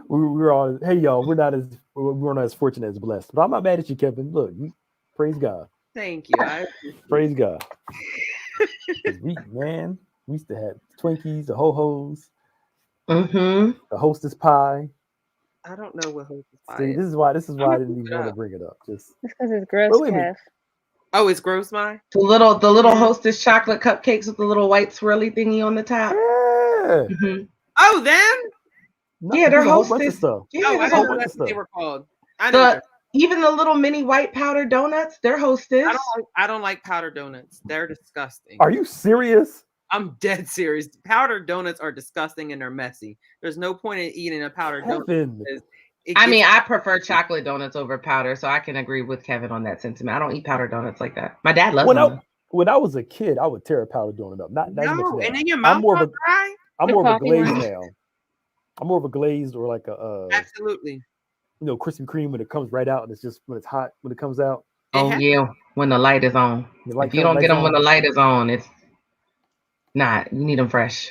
we're all, hey y'all, we're not as fortunate as blessed. But I'm not mad at you, Kevin. Look, praise God. Thank you. I Praise God. 'Cause we used to have Twinkies, the ho-hos, Mm-hmm. the Hostess pie. I don't know what Hostess pie See, is. this is I'm why I gonna didn't look even it want to up. bring it up. Just It's because it's gross, but wait a minute. Kev. Oh, it's gross my. The little Yeah. Hostess chocolate cupcakes with the little white swirly thingy on the top. Yeah. Mm-hmm. Oh, them? No, Yeah, they're there's a whole bunch of Hostess. stuff. Yeah, Oh, I there's A a whole didn't know whole bunch of that's what they stuff. were called. I know what the you're. even the little mini white powder donuts. They're Hostess. I don't like powdered donuts. They're disgusting. Are you serious? I'm dead serious. Powdered donuts are disgusting and they're messy. There's no point in eating a powdered donut Kevin. because it I gets. mean, I prefer chocolate donuts over powder, so I can agree with Kevin on that sentiment. I don't eat powdered donuts like that. My dad loves When I them. when I was a kid, I would tear a powdered donut up. Not as much No, now. and then your I'm mouth more all of a dry. I'm The more of a coffee glazed one. now. I'm more of a glazed or like a Absolutely. Krispy Kreme when it comes right out and it's just when it's hot when it comes out. It Oh has. yeah, when the light is on. The light If you don't lights get them when on. the light is on, it's not. You need them fresh.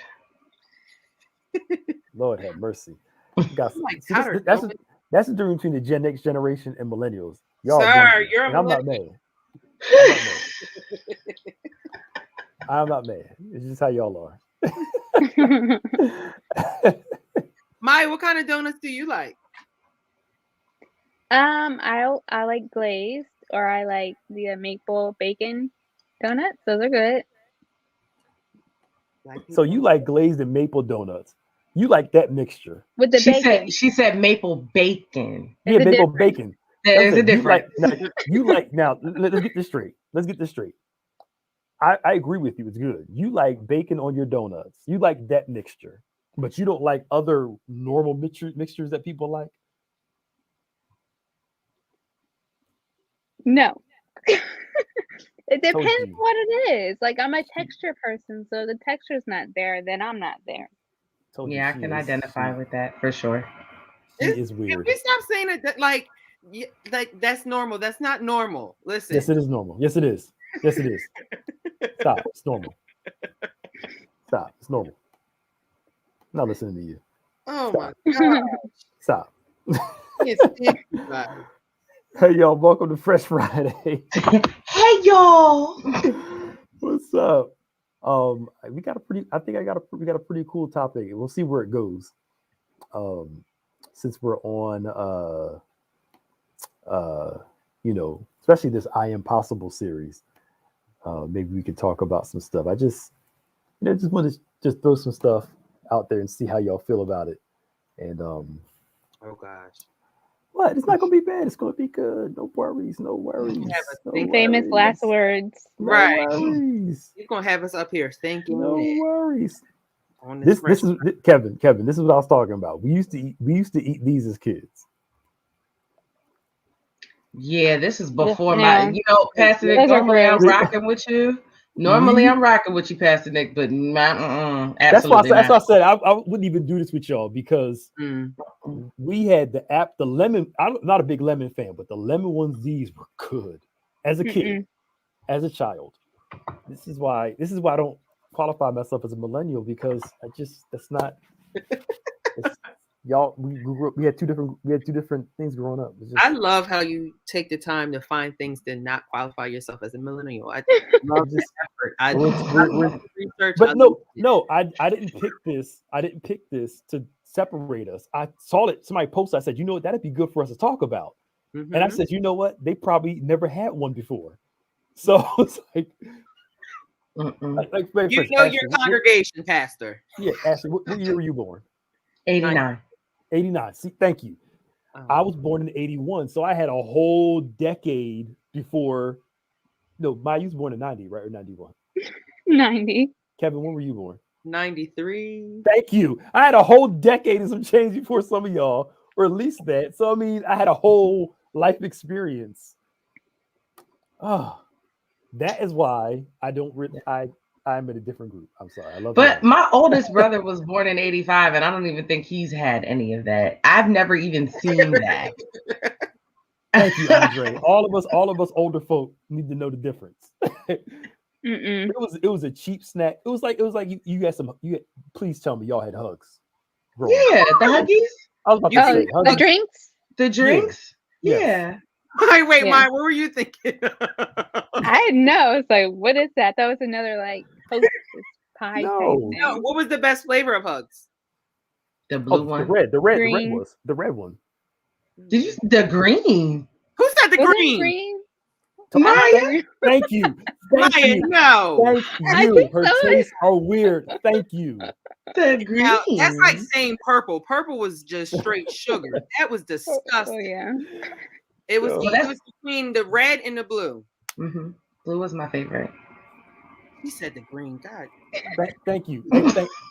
Lord have mercy. Got Like see, powdered that's donut. that's the difference between the Gen X generation and millennials. Y'all Sir, bougie, you're a and I'm not millennial. mad. I'm not mad. I'm not mad. It's just how y'all are. Maya, what kind of donuts do you like? I like glazed, or I like the maple bacon donuts. Those are good. Black So people. you like glazed and maple donuts. You like that mixture. With the She bacon. said maple bacon. Yeah, There's a maple difference. bacon. There's a You difference. like now. Let's get this straight. Let's get this straight. I agree with you. It's good. You like bacon on your donuts. You like that mixture, but you don't like other normal mixtures that people like. No. It Told depends you. what it is. Like I'm a texture person, so the texture's not there, then I'm not there. Told you Yeah, I can identify with that for sure. she is Can weird. we stop saying it that like that's normal? That's not normal. Yes, Listen. it is normal. Yes, it is. Yes, it is. Stop. It's normal. Stop. It's normal. I'm not listening to you. Oh Stop. my god. Stop. Can't stand you guys. Hey y'all, welcome to Fresh Friday. Hey y'all. What's up? We got a pretty. I think we got a pretty cool topic. We'll see where it goes. Since we're on, especially this I Am Possible series, maybe we could talk about some stuff. I just want to just throw some stuff out there and see how y'all feel about it. And Oh gosh. what? It's not gonna be bad. It's gonna be good. No worries. No worries. Have us No think- Famous last worries. words. No Right. worries. You're gonna have us up here thinking No worries. on This fresh. is Kevin. Kevin, this is what I was talking about. We used to eat these as kids. Yeah, this is before Yeah. Pastor Nick. Those are Normally I'm gross. rocking with you. Normally I'm rocking with you, Pastor Nick, but That's why absolutely that's why I not. said I wouldn't even do this with y'all because Mm. we had the lemon. I'm not a big lemon fan, but the lemon ones these were good as a kid, Mm-mm. as a child. This is why I don't qualify myself as a millennial because that's not. It's, y'all, we grew up. We had two different things growing up. It's just, I love how you take the time to find things to not qualify yourself as a millennial. I love just that effort. I we're- love the research. but I no, love it. no, I didn't pick this. I didn't pick this to separate us. I saw it. Somebody posted. I said, you know what, that'd be good for us to talk about. And I Mhm. said, you know what, they probably never had one before. So it's like, Mm-mm. wait, You first, know Ashley, your congregation, Pastor. yeah, Ashley, what year were you born? 89. 89. See, thank you. I was born in 81, so I had a whole decade before. No, Maya, you was born in 90, right, or 91? 90. Kevin, when were you born? 93. Thank you. I had a whole decade and some change before some of y'all, or at least that. So I mean, I had a whole life experience. Oh, that is why I don't. I'm in a different group. I'm sorry. I love But y'all. my oldest brother was born in 85, and I don't even think he's had any of that. I've never even seen that. Thank you, Andre. All of us older folk need to know the difference. Mm-mm. It was a cheap snack. It was like you had some. Please tell me y'all had hugs. growing up. Yeah, the Huggies. I was about to You say, think- Oh, the drinks? The drinks? Yeah. Yeah. Wait, Yeah. Maya, what were you thinking? I didn't know. It's like, what is that? That was another like Hostess pie No. type No, thing. what was the best flavor of hugs? The blue Oh, one. the red Green. was the red one. Did you the green? Who said the Was it green? green? Maya? Thank you. Thank Maya, you. no. Thank I you. think Her so. tastes are weird. Thank you. The green. Now, that's like saying purple. Purple was just straight sugar. That was Oh disgusting. yeah. It was Oh, it was between the red and the blue. Mm-hmm. Blue was my favorite. He said the green. God. Thank you.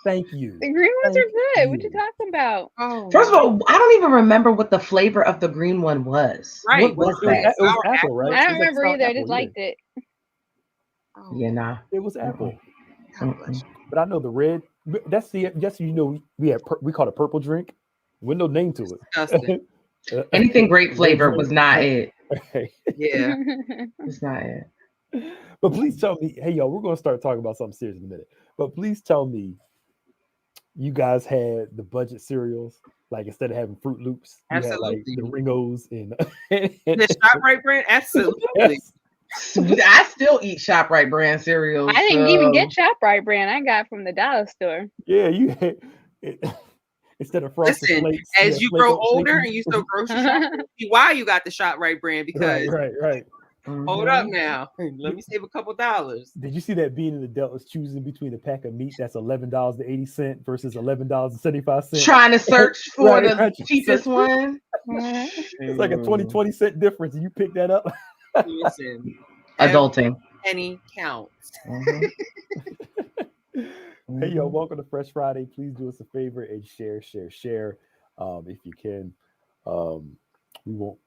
Thank you. The green ones Thank are good. What you. you talking about? Oh, First of all, I don't even remember what the flavor of the green one was. Right. What was It was, that? it was Sour apple, right? I It don't was like remember sour either. I apple, just yeah. liked it. oh, Yeah, nah. It was apple. God bless you. But I know the red. That's we call it purple drink. With no name to Disgusting. it. Anything grape Red flavor drink. was not it. Yeah. It's not it. But please tell me, hey y'all, we're gonna start talking about something serious in a minute. But please tell me, you guys had the budget cereals, like instead of having Fruit Loops, you had like Absolutely. the Ringos and The ShopRite brand? Absolutely. Yes. I still eat ShopRite brand cereals. I didn't even get ShopRite brand. I got from the dollar store. Yeah, you had instead of Frosted Listen, Flakes. as you Flake grow Oat older Snickers. and you start grocery shopping, see why you got the ShopRite brand because right. hold up now. Let me save a couple dollars. Did you see that Bean and Adult was choosing between a pack of meat that's $11.80 versus $11.75? Trying to search for Right, the right. cheapest one. It's like a 20-cent difference, and you pick that up. Listen, Adulting. penny counts. Mhm. Hey, yo, welcome to Fresh Friday. Please do us a favor and share. If you can. We won't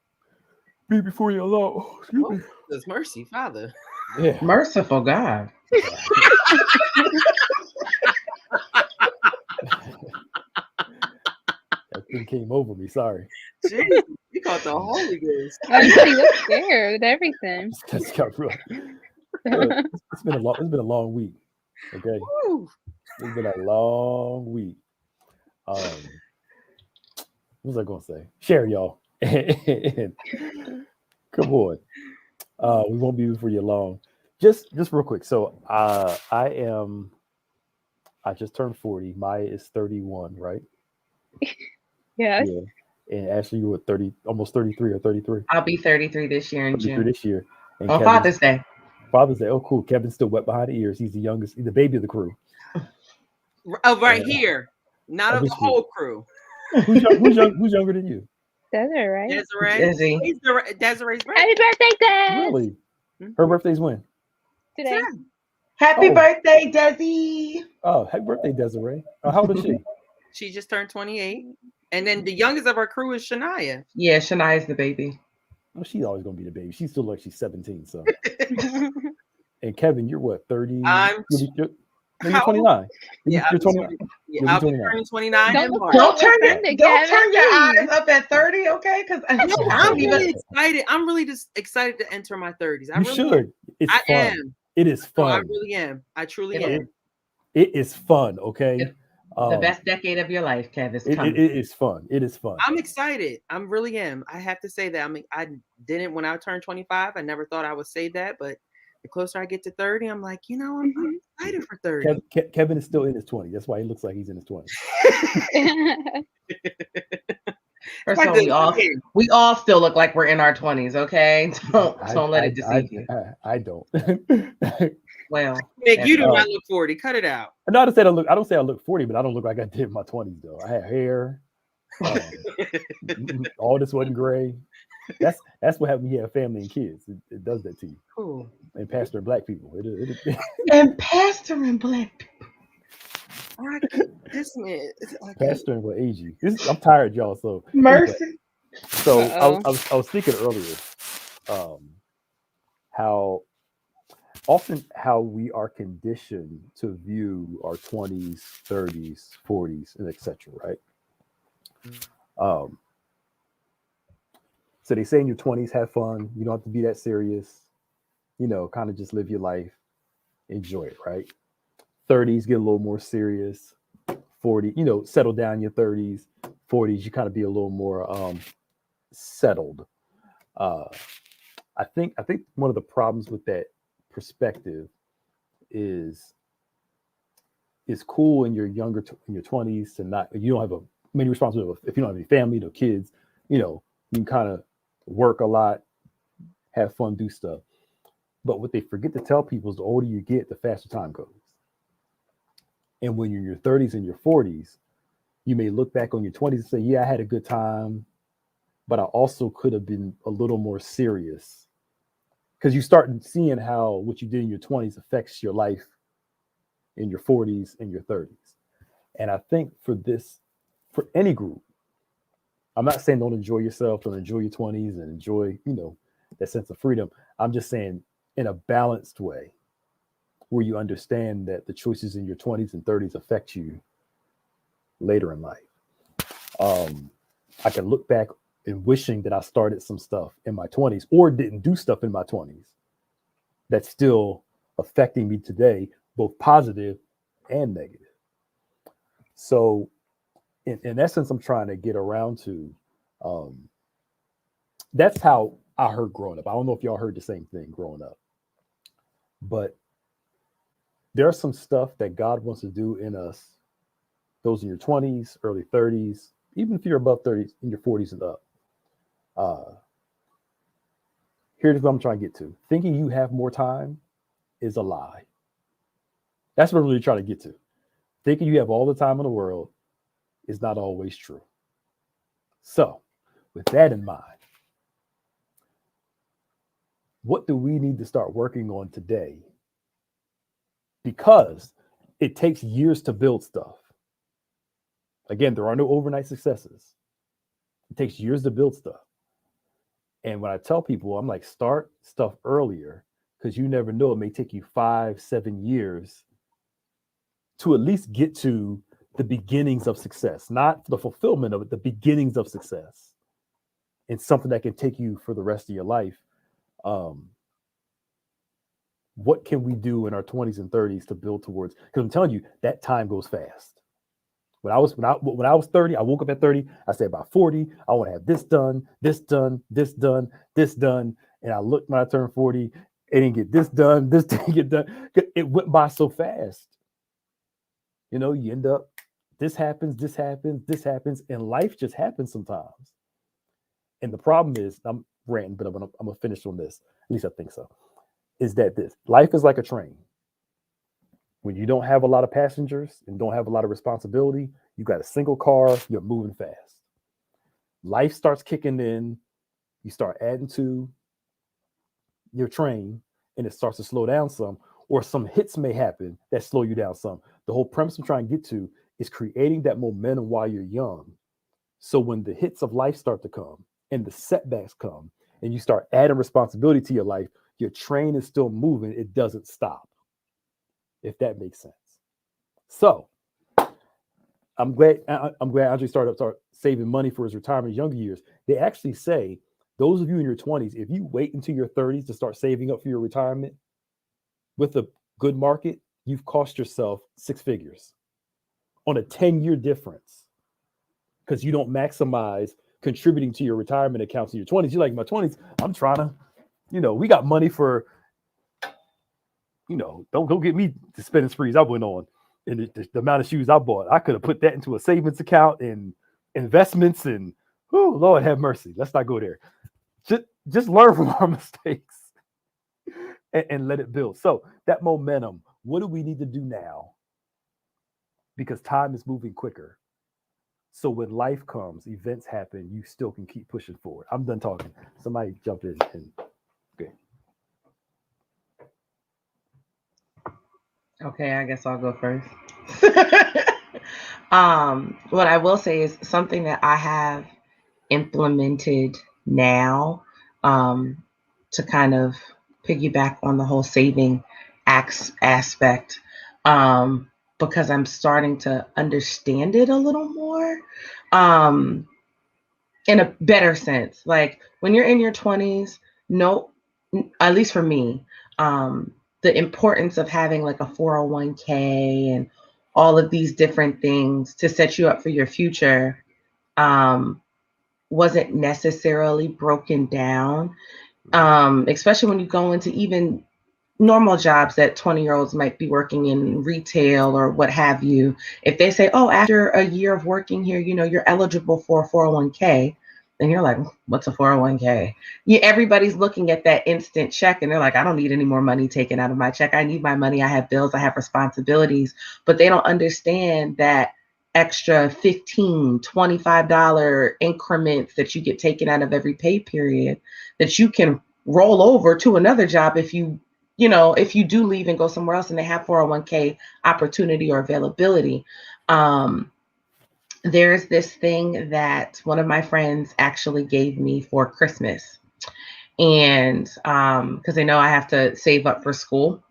be before you alone. Oh, excuse me. There's mercy, Father. Yeah. Merciful God. That thing came over me. Sorry. Jeez, you caught the Holy Ghost. Oh, you look scared with everything. Just got real. It's been a long week. Okay. Woo. It's been a long week. What was I gonna say? Share, y'all. Come on. We won't be before you long. Just real quick. So I just turned 40. Maya is 31, right? Yes. Yeah. And Ashley, you were 30, almost 33 or 33. I'll be 33 this year in 33 June. this year. And On Kevin's- Father's Day. Father's Day. Oh, cool. Kevin's still wet behind the ears. He's the youngest, he's the baby of the crew. Oh, right here. Not of this the whole crew. Who's younger than you? Desiree, right? Desiree. Desi. He's Desiree's birthday. Happy birthday, Des! Really? Her birthday's when? Today. Happy Oh. birthday, Desi. Oh, happy birthday, Desiree. How old is she? She just turned 28. And then the youngest of our crew is Shania. Yeah, Shania's the baby. Well, she's always gonna be the baby. She's still like she's 17. So, and Kevin, you're what, 30? I'm You're how 29. Yeah, You're 29. Yeah, I'll be 29. turning 29 Don't in look March. Don't turn your, Offended, don't turn your Kevin. eyes up at 30, okay? Because No, I'm don't even. really excited. I'm really just excited to enter my 30s. I You really should. It's I fun. am. It is No, I fun. really am. I truly It'll- am. It is fun. Okay. It's the best decade of your life, Kev, is coming. It is fun. It is fun. I'm excited. I really am. I have to say that. I mean, I didn't when I turned 25. I never thought I would say that, but the closer I get to 30, I'm like, I'm excited for 30. Kevin is still in his 20s. That's why he looks like he's in his 20s. First of all, we all still look like we're in our 20s, okay? Don't let it deceive you. I don't. Well, Nick, you do Oh. not look 40. Cut it out. No, I don't say I look 40, but I don't look like I did in my 20s though. I had hair. All this wasn't gray. That's what happens when you have family and kids. It does that to you. Cool. And pastor black people. and pastoring black people. This man. Pastoring will age you. I'm tired, y'all. So Mercy. So Uh-oh. I was thinking earlier, how often how we are conditioned to view our 20s, 30s, 40s, and etc. Right? So they say in your 20s, have fun. You don't have to be that serious. Kind of just live your life, enjoy it. Right? 30s get a little more serious. 40, settle down in your 30s. 40s, you kind of be a little more settled. I think one of the problems with that perspective is it's cool in your in your 20s to not, you don't have many responsibilities. If you don't have any family, no kids, you can kind of work a lot, have fun, do stuff. But what they forget to tell people is the older you get, the faster time goes. And when you're in your 30s and your 40s, you may look back on your 20s and say, yeah, I had a good time, but I also could have been a little more serious. Because you start seeing how what you did in your 20s affects your life in your 40s and your 30s. And I think for any group, I'm not saying don't enjoy yourself, don't enjoy your 20s and enjoy, that sense of freedom. I'm just saying in a balanced way where you understand that the choices in your 20s and 30s affect you later in life. I can look back and wishing that I started some stuff in my 20s or didn't do stuff in my 20s that's still affecting me today, both positive and negative. So in essence, I'm trying to get around to, that's how I heard growing up. I don't know if y'all heard the same thing growing up, but there's some stuff that God wants to do in us, those in your 20s, early 30s, even if you're above 30s, in your 40s and up. Here's what I'm trying to get to. Thinking you have more time is a lie. That's what I'm really trying to get to. Thinking you have all the time in the world is not always true. So, with that in mind, what do we need to start working on today? Because it takes years to build stuff. Again, there are no overnight successes. It takes years to build stuff. And when I tell people, I'm like, start stuff earlier, because you never know, it may take you 5-7 years to at least get to the beginnings of success, not the fulfillment of it, the beginnings of success. It's something that can take you for the rest of your life. What can we do in our 20s and 30s to build towards? Because I'm telling you, that time goes fast. When I was 30, I woke up at 30. I said by 40, I want to have this done, this done, this done, this done. And I looked when I turned 40, it didn't get this done, this didn't get done. It went by so fast. You end up, this happens, this happens, this happens, and life just happens sometimes. And the problem is, I'm ranting, but I'm gonna finish on this. At least I think so. Is that this life is like a train. When you don't have a lot of passengers and don't have a lot of responsibility, you got a single car, you're moving fast. Life starts kicking in, you start adding to your train, and it starts to slow down some, or some hits may happen that slow you down some. The whole premise I'm trying to get to is creating that momentum while you're young. So when the hits of life start to come and the setbacks come and you start adding responsibility to your life, your train is still moving. It doesn't stop, if that makes sense. So I'm glad Andre started saving money for his retirement in younger years. They actually say, those of you in your 20s, if you wait until your 30s to start saving up for your retirement with a good market, you've cost yourself 6 figures on a 10-year difference, because you don't maximize contributing to your retirement accounts in your 20s. You're like, my 20s, I'm trying to, we got money for, don't get me to spending sprees I went on and the amount of shoes I bought. I could have put that into a savings account and investments and, oh, Lord have mercy. Let's not go there. Just learn from our mistakes and let it build. So that momentum, what do we need to do now? Because time is moving quicker. So when life comes, events happen, you still can keep pushing forward. I'm done talking. Somebody jump in. Okay. Okay, I guess I'll go first. What I will say is something that I have implemented now, to kind of piggyback on the whole saving aspect, because I'm starting to understand it a little more, in a better sense. Like when you're in your 20s, at least for me, the importance of having like a 401k and all of these different things to set you up for your future, wasn't necessarily broken down, especially when you go into even normal jobs that 20-year-olds might be working in retail or what have you. If they say, oh, after a year of working here, you're eligible for a 401k, and you're like, what's a 401k? Yeah, everybody's looking at that instant check and they're like, I don't need any more money taken out of my check. I need my money. I have bills. I have responsibilities. But they don't understand that extra $15, $25 increments that you get taken out of every pay period that you can roll over to another job if you do leave and go somewhere else and they have 401k opportunity or availability. There's this thing that one of my friends actually gave me for Christmas. And because they know I have to save up for school.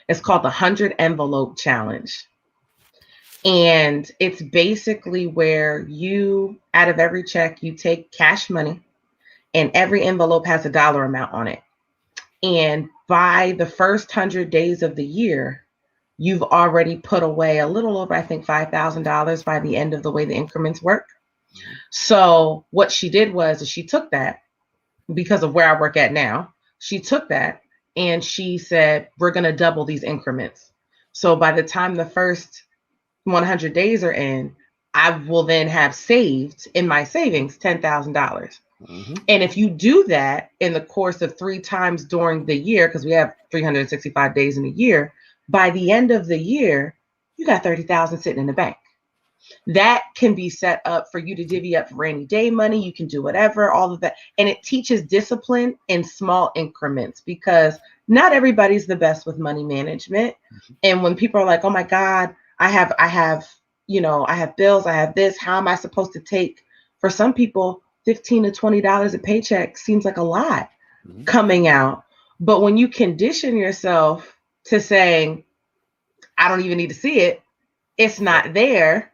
It's called the 100 Envelope Challenge. And it's basically where you, out of every check, you take cash money and every envelope has a dollar amount on it. And by the first 100 days of the year, you've already put away a little over, I think, $5,000 by the end of the way the increments work. So what she did was she took that, because of where I work at now, she took that and she said, we're going to double these increments. So by the time the first 100 days are in, I will then have saved in my savings $10,000. And if you do that in the course of 3 times during the year, because we have 365 days in a year, by the end of the year, you got 30,000 sitting in the bank. That can be set up for you to divvy up rainy day money. You can do whatever, all of that. And it teaches discipline in small increments, because not everybody's the best with money management. And when people are like, oh my God, I have bills, I have this, how am I supposed to take? For some people, $15 to $20 a paycheck seems like a lot coming out. But when you condition yourself to saying, I don't even need to see it, it's not there.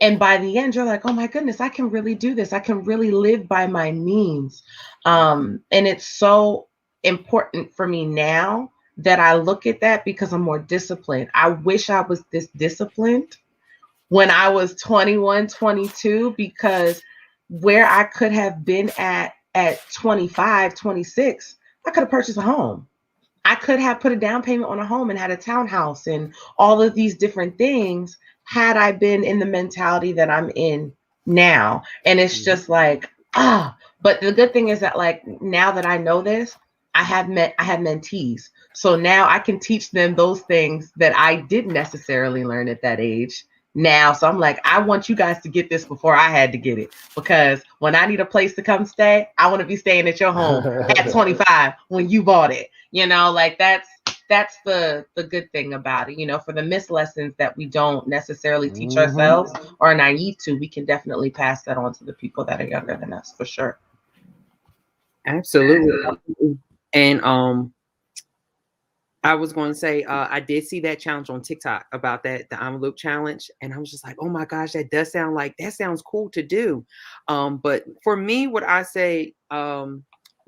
And by the end, you're like, oh my goodness, I can really do this. I can really live by my means. And it's so important for me now that I look at that, because I'm more disciplined. I wish I was this disciplined when I was 21, 22, because where I could have been at 25, 26, I could have purchased a home. I could have put a down payment on a home and had a townhouse and all of these different things had I been in the mentality that I'm in now. And it's just like, but the good thing is that, like, now that I know this, I have mentees. So now I can teach them those things that I didn't necessarily learn at that age now. So I'm like, I want you guys to get this before I had to get it, because when I need a place to come stay, I want to be staying at your home at 25 when you bought it. Like that's the good thing about it. For the missed lessons that we don't necessarily teach ourselves or are naive to, we can definitely pass that on to the people that are younger than us, for sure. Absolutely. And I was going to say, I did see that challenge on TikTok about the envelope challenge. And I was just like, oh my gosh, that sounds cool to do. But for me, what I say,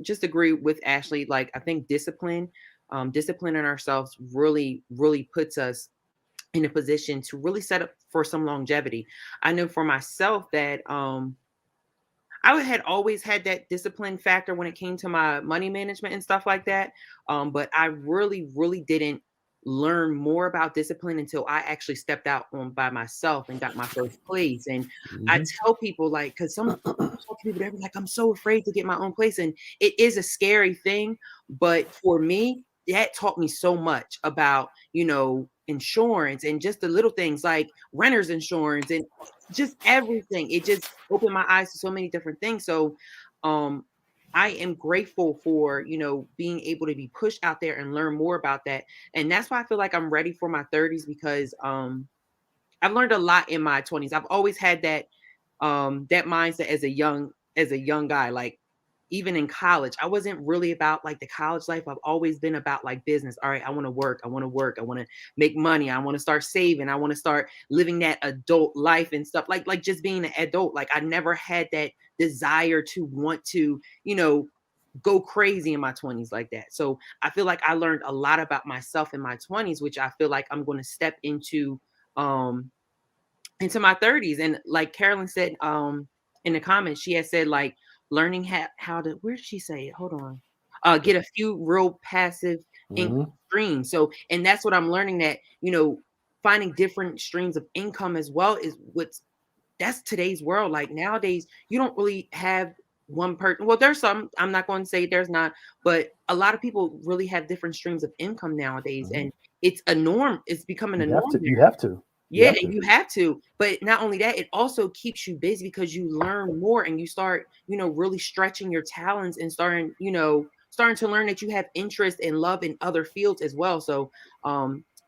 just agree with Ashley. Like, I think disciplining ourselves really, really puts us in a position to really set up for some longevity. I know for myself that, I had always had that discipline factor when it came to my money management and stuff like that. But I really, really didn't learn more about discipline until I actually stepped out on by myself and got my first place. And I tell people, like, because some people, they're like, I'm so afraid to get my own place. And it is a scary thing. But for me, that taught me so much about, insurance and just the little things like renter's insurance and just everything. It just opened my eyes to so many different things. So I am grateful for, being able to be pushed out there and learn more about that. And that's why I feel like I'm ready for my 30s, because I've learned a lot in my 20s. I've always had that mindset as a young guy. Like, even in college, I wasn't really about like the college life. I've always been about like business. All right, I want to work. I want to make money. I want to start saving. I want to start living that adult life and stuff, like just being an adult. Like, I never had that desire to want to, go crazy in my 20s like that. So I feel like I learned a lot about myself in my 20s, which I feel like I'm going to step into my 30s. And like Carolyn said, in the comments, she had said like learning how to, where did she say it? Hold on. Get a few real passive income streams. So, and that's what I'm learning, that, you know, finding different streams of income as well is that's today's world. Like nowadays, you don't really have one person. Well, there's some, I'm not going to say there's not, but a lot of people really have different streams of income nowadays. And it's a norm. It's becoming a norm. You have to. Yeah, and you have to. But not only that, it also keeps you busy because you learn more and you start, you know, really stretching your talents and starting to learn that you have interest and love in other fields as well. So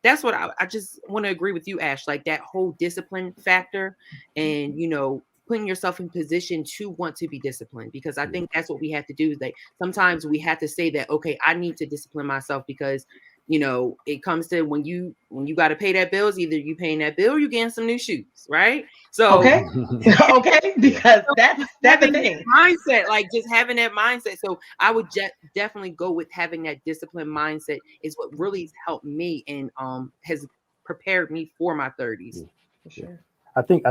that's what I just want to agree with you, Ash, like that whole discipline factor and, you know, putting yourself in position to want to be disciplined, because I think that's what we have to do. Is like sometimes we have to say that, okay, I need to discipline myself because, you know, it comes to when you got to pay that bills, either you paying that bill or you getting some new shoes, right? So okay, because that's the thing. Mindset, like just having that mindset. So I would definitely go with having that disciplined mindset is what really has helped me and has prepared me for my 30s. For sure. I think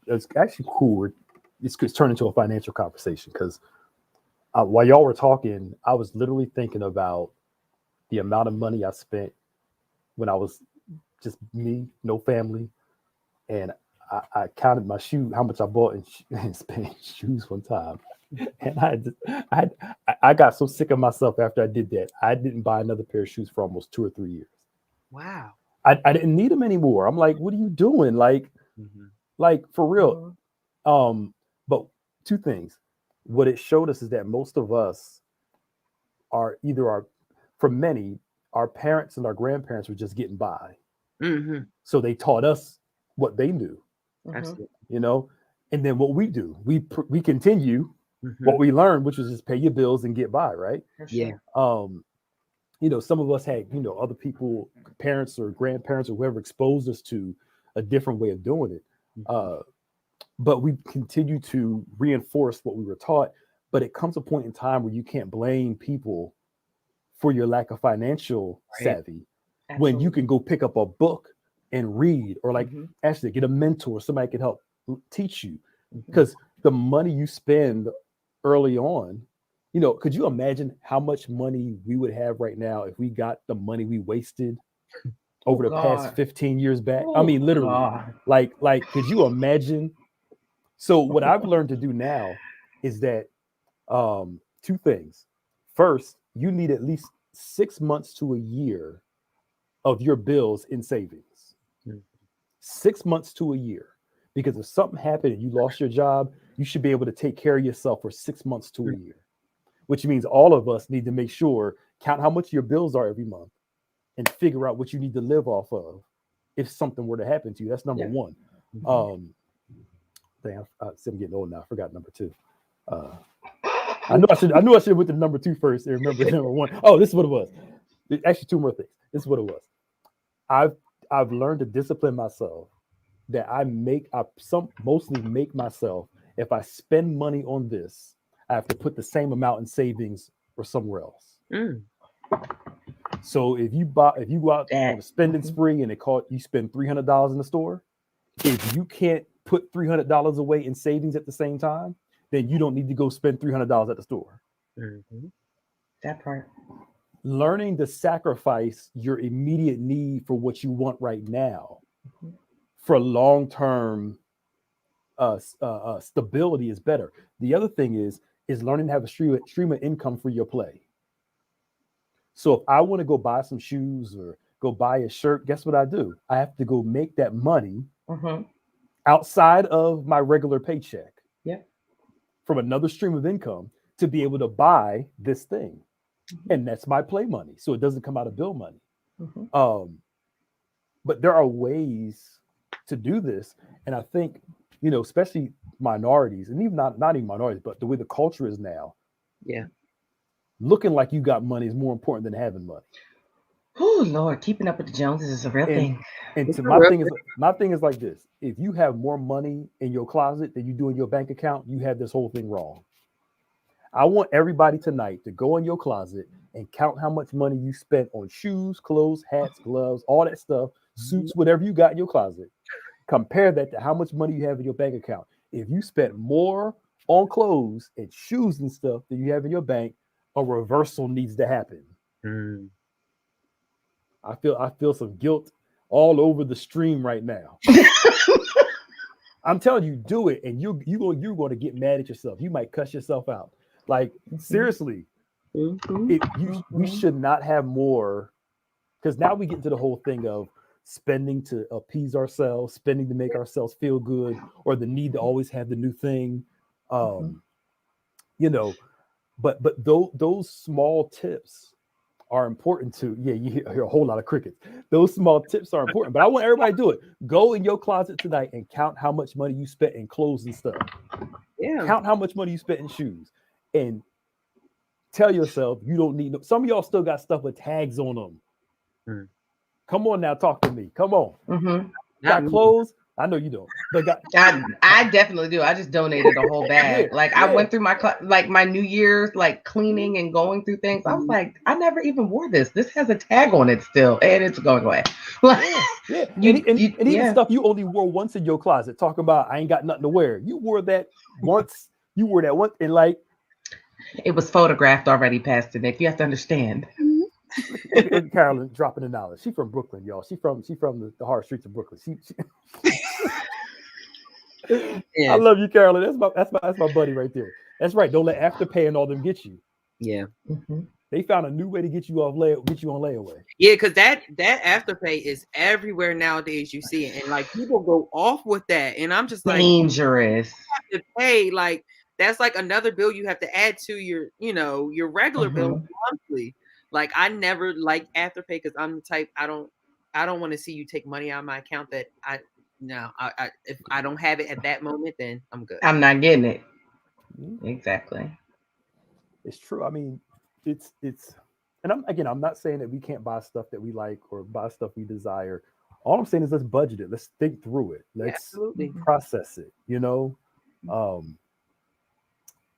it's actually cool. It's turned into a financial conversation because while y'all were talking, I was literally thinking about the amount of money I spent when I was just me, no family, and I counted my shoe, how much I bought and spent shoes one time, and I got so sick of myself after I did that. I didn't buy another pair of shoes for almost 2 or 3 years. Wow. I didn't need them anymore. I'm like, what are you doing? Like for real. But two things. What it showed us is that most of us are for many, our parents and our grandparents were just getting by. So they taught us what they knew. Absolutely. You know, and then what we do, we continue what we learned, which was just pay your bills and get by, right? Yeah. You know, some of us had, you know, other people, parents or grandparents or whoever exposed us to a different way of doing it. But we continue to reinforce what we were taught. But it comes a point in time where you can't blame people for your lack of financial savvy when you can go pick up a book and read, or like actually get a mentor, somebody can help teach you. Because the money you spend early on, you know, could you imagine how much money we would have right now if we got the money we wasted over the past 15 years back? I mean, literally, like, could you imagine? So what I've learned to do now is that two things. First, you need at least 6 months to a year of your bills in savings. 6 months to a year. Because if something happened and you lost your job, you should be able to take care of yourself for 6 months to a year. Which means all of us need to make sure, count how much your bills are every month and figure out what you need to live off of if something were to happen to you. That's number one. I'm getting old now. I forgot number two. I knew I should have went to number two first and remember number one. Oh, this is what it was. Actually, two more things. This is what it was. I've learned to discipline myself that I mostly make myself, if I spend money on this, I have to put the same amount in savings or somewhere else. So if you go out on a spending spree and you spend $300 in the store, if you can't put $300 away in savings at the same time, then you don't need to go spend $300 at the store. That part. Learning to sacrifice your immediate need for what you want right now for long-term stability is better. The other thing is learning to have a stream of income for your play. So if I want to go buy some shoes or go buy a shirt, guess what I do? I have to go make that money outside of my regular paycheck from another stream of income to be able to buy this thing. And that's my play money. So it doesn't come out of bill money. But there are ways to do this. And I think, you know, especially minorities, and even not even minorities, but the way the culture is now. Yeah. Looking like you got money is more important than having money. Oh Lord, keeping up with the Joneses is a real thing. And so my thing is like this: if you have more money in your closet than you do in your bank account, you have this whole thing wrong. I want everybody tonight to go in your closet and count how much money you spent on shoes, clothes, hats, gloves, all that stuff, suits, whatever you got in your closet. Compare that to how much money you have in your bank account. If you spent more on clothes and shoes and stuff that you have in your bank, a reversal needs to happen. Mm. I feel some guilt all over the stream right now. I'm telling you, do it, and you're going to get mad at yourself. You might cuss yourself out. Like seriously, we should not have more, because now we get into the whole thing of spending to appease ourselves, spending to make ourselves feel good, or the need to always have the new thing. You know, but those small tips are important too. Yeah, you hear a whole lot of crickets. Those small tips are important, but I want everybody to do it. Go in your closet tonight and count how much money you spent in clothes and stuff. Yeah. Count how much money you spent in shoes, and tell yourself you don't need. Some of y'all still got stuff with tags on them. Mm. Come on now, talk to me. Come on. Got Not clothes? I know you don't. But I definitely do. I just donated a whole bag. I went through my New Year's cleaning and going through things. I was like, I never even wore this. This has a tag on it still, and it's going away. And even stuff you only wore once in your closet. Talking about I ain't got nothing to wear. You wore that once. You wore that once, and it was photographed already, Pastor Nick. You have to understand. Look at Carolyn dropping the knowledge. She from Brooklyn, y'all. She from the hard streets of Brooklyn. I love you, Carolyn. That's my buddy right there. That's right. Don't let Afterpay and all them get you. Yeah. They found a new way to get you on layaway. Yeah, because that Afterpay is everywhere nowadays. You see it, and people go off with that, and I'm just like, dangerous. You have to pay that's another bill you have to add to your your regular bill monthly. I never like Afterpay because I'm the type I don't want to see you take money out of my account that if I don't have it at that moment, then I'm good. I'm not getting it. Exactly. It's true. I mean, it's and I'm not saying that we can't buy stuff that we like or buy stuff we desire. All I'm saying is let's budget it. Let's think through it. Let's process it.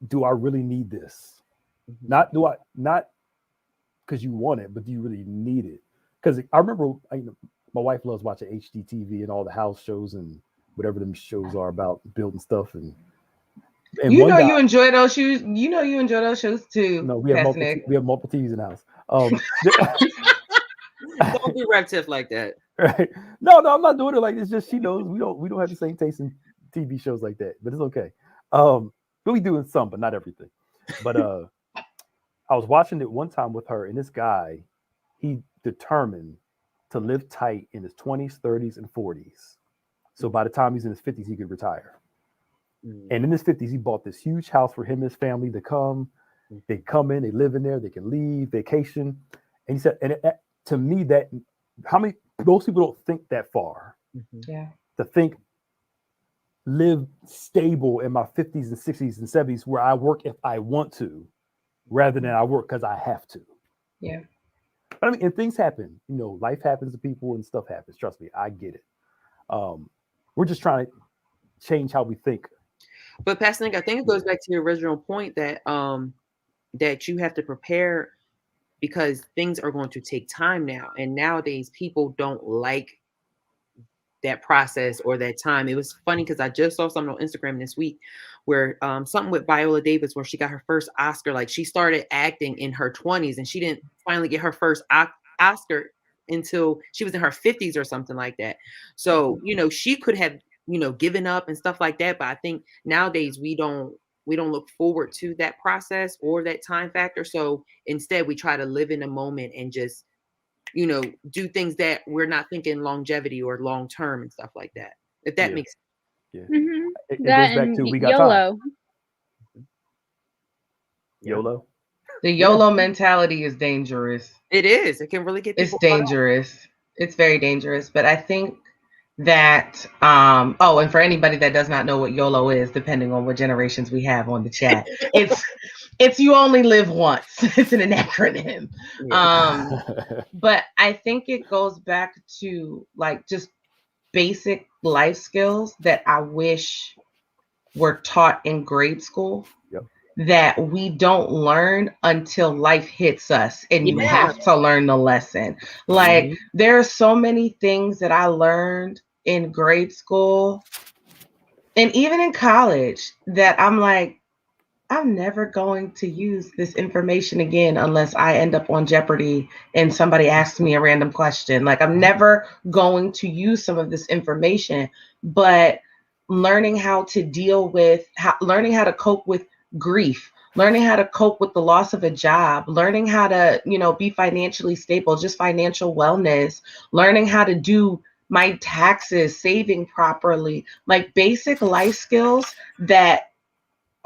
Do I really need this? Not because you want it, but do you really need it? Because I remember my wife loves watching HGTV and all the house shows and whatever them shows are about building stuff. And you enjoy those shows. You enjoy those shows too. No, we have multiple TVs in the house. Don't be repetitive like that. Right? No, I'm not doing it like it's just she knows we don't have the same taste in TV shows like that, but it's okay. But we do in some, but not everything. But I was watching it one time with her, and this guy, he determined to live tight in his 20s, 30s, and 40s. So by the time he's in his 50s, he could retire. And in his 50s, he bought this huge house for him and his family to come. They come in, they live in there, they can leave, vacation. And he said, to me, those people don't think that far. Yeah. To think, live stable in my 50s and 60s and 70s where I work if I want to, rather than I work because I have to. Yeah. But I mean, and things happen. Life happens to people and stuff happens. Trust me, I get it. We're just trying to change how we think. But Pastor Nick, I think it goes back to your original point that that you have to prepare because things are going to take time now. And nowadays people don't like that process or that time. It was funny because I just saw something on Instagram this week where something with Viola Davis where she got her first Oscar. She started acting in her 20s and she didn't finally get her first Oscar until she was in her 50s or something like that. So, she could have, given up and stuff like that. But I think nowadays we don't look forward to that process or that time factor. So instead we try to live in a moment and just do things that we're not thinking longevity or long term and stuff like that. If that makes sense. Yeah. It goes back to we got YOLO. Time. YOLO. The YOLO mentality is dangerous. It is. It can really get people. It's dangerous. It's very dangerous. But I think that and for anybody that does not know what YOLO is, depending on what generations we have on the chat, it's you only live once. It's an acronym. But I think it goes back to just basic life skills that I wish were taught in grade school. That we don't learn until life hits us and you have to learn the lesson. There are so many things that I learned in grade school And even in college, that I'm like, I'm never going to use this information again unless I end up on Jeopardy and somebody asks me a random question. Like, I'm never going to use some of this information, but learning how to deal with, learning how to cope with grief, learning how to cope with the loss of a job, learning how to, be financially stable, just financial wellness, learning how to do my taxes, saving properly, like basic life skills that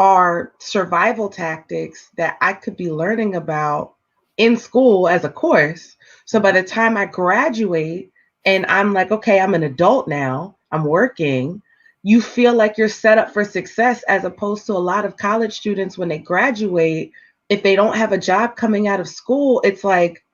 are survival tactics that I could be learning about in school as a course. So by the time I graduate and I'm like, okay, I'm an adult now, I'm working, you feel like you're set up for success, as opposed to a lot of college students when they graduate, if they don't have a job coming out of school, it's like,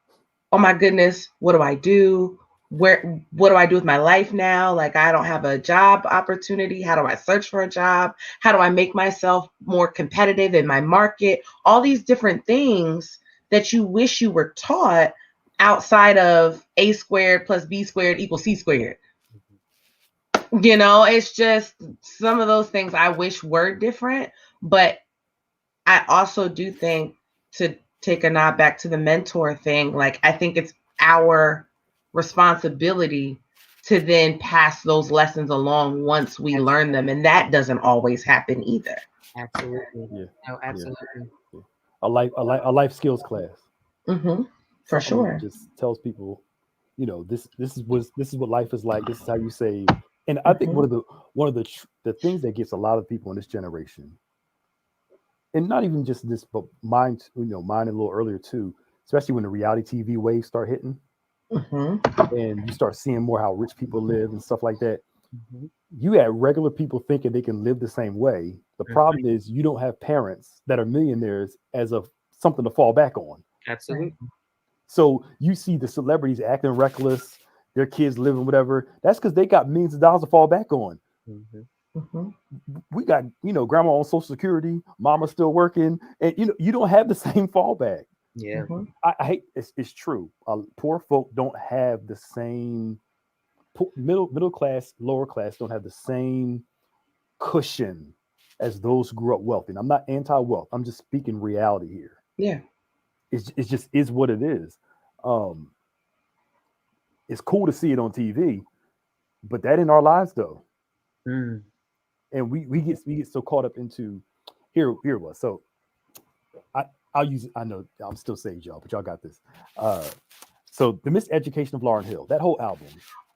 oh my goodness, what do I do? What do I do with my life now? Like, I don't have a job opportunity. How do I search for a job? How do I make myself more competitive in my market? All these different things that you wish you were taught outside of A squared plus B squared equals C squared. It's just some of those things I wish were different, but I also do think, to take a nod back to the mentor thing, like, I think it's our responsibility to then pass those lessons along once we learn them. And that doesn't always happen either. Absolutely. Yeah. No, absolutely. Yeah. A life skills class. Mm-hmm. For sure. Just tells people, this is what life is like. This is how you save. And I think one of the things that gets a lot of people in this generation, and not even just this, but mine a little earlier too, especially when the reality TV waves start hitting, and you start seeing more how rich people live and stuff like that. You had regular people thinking they can live the same way. The problem is you don't have parents that are millionaires as of something to fall back on. Absolutely. So you see the celebrities acting reckless, their kids living whatever. That's because they got millions of dollars to fall back on. We got, grandma on Social Security, mama still working, and you don't have the same fallback. Yeah. I hate it's true. Poor folk don't have the same. Middle class, lower class don't have the same cushion as those who grew up wealthy. And I'm not anti-wealth. I'm just speaking reality here. Yeah. It's just is what it is. It's cool to see it on TV, but that in our lives though. And we get so caught up into here it was. So I'll use it. I know I'm still saying y'all, but y'all got this. So the Miseducation of Lauryn Hill, that whole album,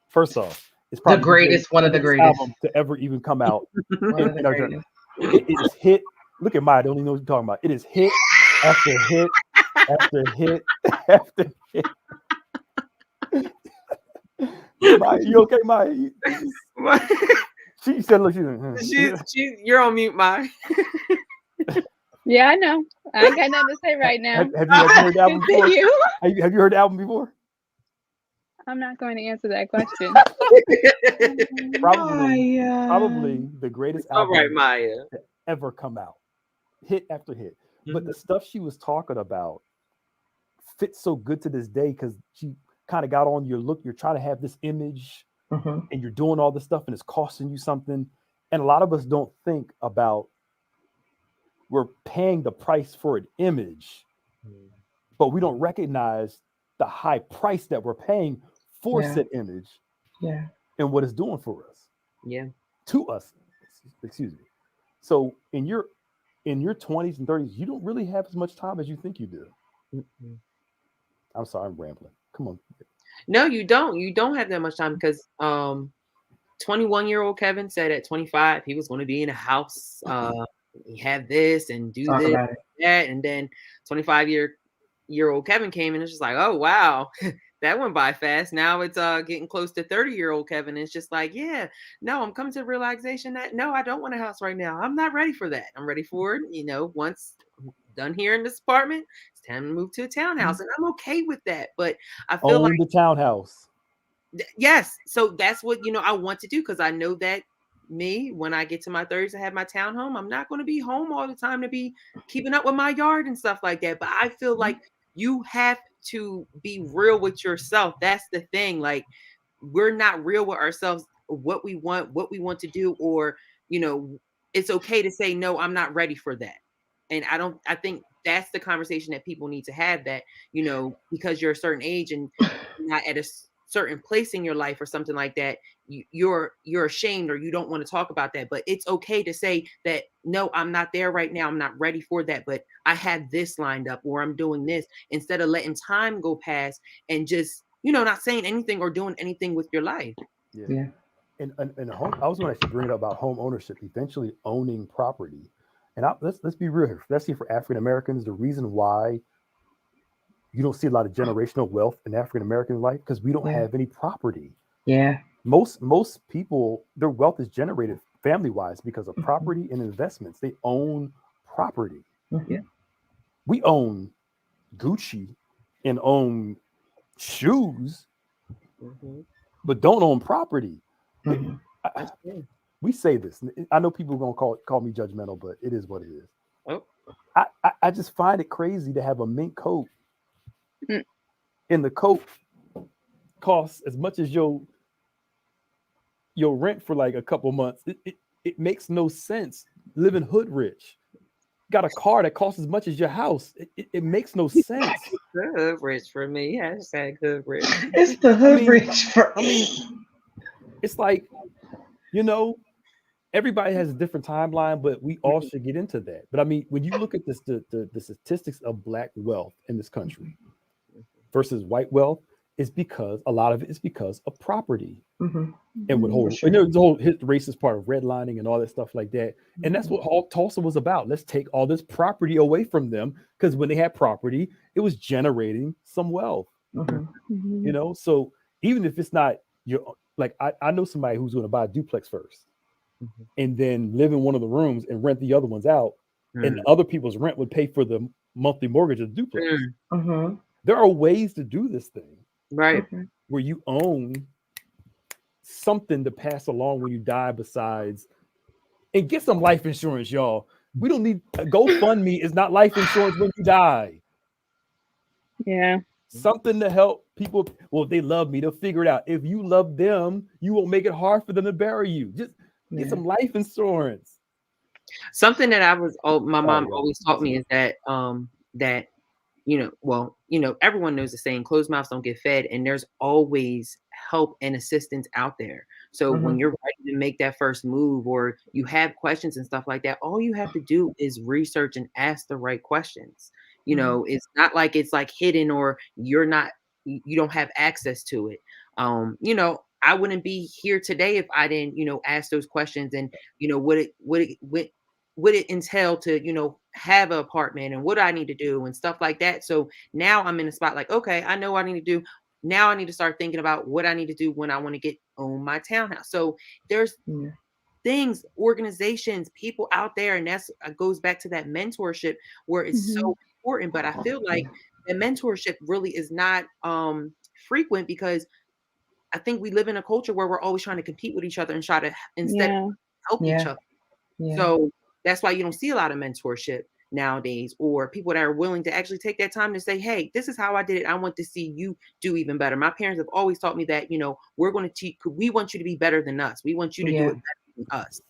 first off, it's probably the greatest, one of the greatest album to ever even come out in our journey. It is hit. Look at Maya, don't even know what you're talking about. It is hit after hit after hit after hit. Maya, you okay, Maya? She said, "Look, you're on mute, Maya." Yeah, I know. I ain't got nothing to say right now. Have you heard the album before? Have you heard the album before? I'm not going to answer that question. Probably the greatest album Maya, to ever come out. Hit after hit. But the stuff she was talking about fits so good to this day because she kind of got on your look. You're trying to have this image and you're doing all this stuff and it's costing you something. And a lot of us don't think about we're paying the price for an image, but we don't recognize the high price that we're paying for said image and what it's doing for us. To us. Excuse me. So in your 20s and 30s, you don't really have as much time as you think you do. I'm sorry, I'm rambling. Come on. No, you don't. You don't have that much time because 21-year-old Kevin said at 25 he was going to be in a house. He had this and do this and that, and then 25-year-old Kevin came and it's just like, oh wow, that went by fast. Now it's getting close to 30-year-old Kevin. It's just like, yeah, no, I'm coming to the realization that no, I don't want a house right now. I'm not ready for that. I'm ready for it. Once I'm done here in this apartment, it's time to move to a townhouse, and I'm okay with that. But I feel like the townhouse. Yes, so that's what I want to do because I know that me, when I get to my 30s and have my townhome, I'm not going to be home all the time to be keeping up with my yard and stuff like that. But I feel like you have to be real with yourself. That's the thing. Like, we're not real with ourselves, what we want to do, or it's okay to say, no, I'm not ready for that. And I think that's the conversation that people need to have, that, because you're a certain age and not at a certain place in your life or something like that, you're ashamed or you don't want to talk about that. But it's okay to say that, no, I'm not there right now. I'm not ready for that, but I have this lined up, or I'm doing this, instead of letting time go past and just, not saying anything or doing anything with your life. Yeah. And home, I was going to actually bring it up about home ownership, eventually owning property. And let's be real here, especially for African Americans. The reason why you don't see a lot of generational wealth in African American life, because we don't have any property. Yeah. Most people, their wealth is generated family wise because of property and investments. They own property. Yeah. We own Gucci and own shoes, but don't own property. We say this. I know people are gonna call me judgmental, but it is what it is. Oh. I just find it crazy to have a mink coat, and the coat costs as much as your rent for like a couple months. It makes no sense. Living hood rich. Got a car that costs as much as your house. It makes no sense. Hood rich for me. Hashtag hood rich. It's the hood rich for it's like, everybody has a different timeline, but we all should get into that. But I mean, when you look at this, the statistics of Black wealth in this country versus white wealth, is because a lot of it is because of property. And with the whole racist part of redlining and all that stuff like that. And that's what all Tulsa was about. Let's take all this property away from them, because when they had property, it was generating some wealth. So even if it's not your, like, I know somebody who's going to buy a duplex first and then live in one of the rooms and rent the other ones out, and other people's rent would pay for the monthly mortgage of the duplex. There are ways to do this thing, right? Where you own something to pass along when you die, besides, and get some life insurance, y'all. We don't need GoFundMe is not life insurance when you die. Yeah. Something to help people. Well, if they love me, they'll figure it out. If you love them, you won't make it hard for them to bury you. Just get some life insurance. Something that my mom always taught me is that everyone knows the saying, closed mouths don't get fed, and there's always help and assistance out there. So when you're ready to make that first move, or you have questions and stuff like that, all you have to do is research and ask the right questions. It's not like it's like hidden, or you don't have access to it. I wouldn't be here today if I didn't, ask those questions, and would it entail to, have an apartment, and what I need to do and stuff like that. So now I'm in a spot like, okay, I know what I need to do. Now I need to start thinking about what I need to do when I want to own my townhouse. So there's things, organizations, people out there, and that's goes back to that mentorship, where it's so important. But I feel like the mentorship really is not frequent, because I think we live in a culture where we're always trying to compete with each other and try to instead of help each other. So that's why you don't see a lot of mentorship nowadays, or people that are willing to actually take that time to say, hey, this is how I did it. I want to see you do even better. My parents have always taught me that, we're going to teach, we want you to be better than us. We want you to do it better than us.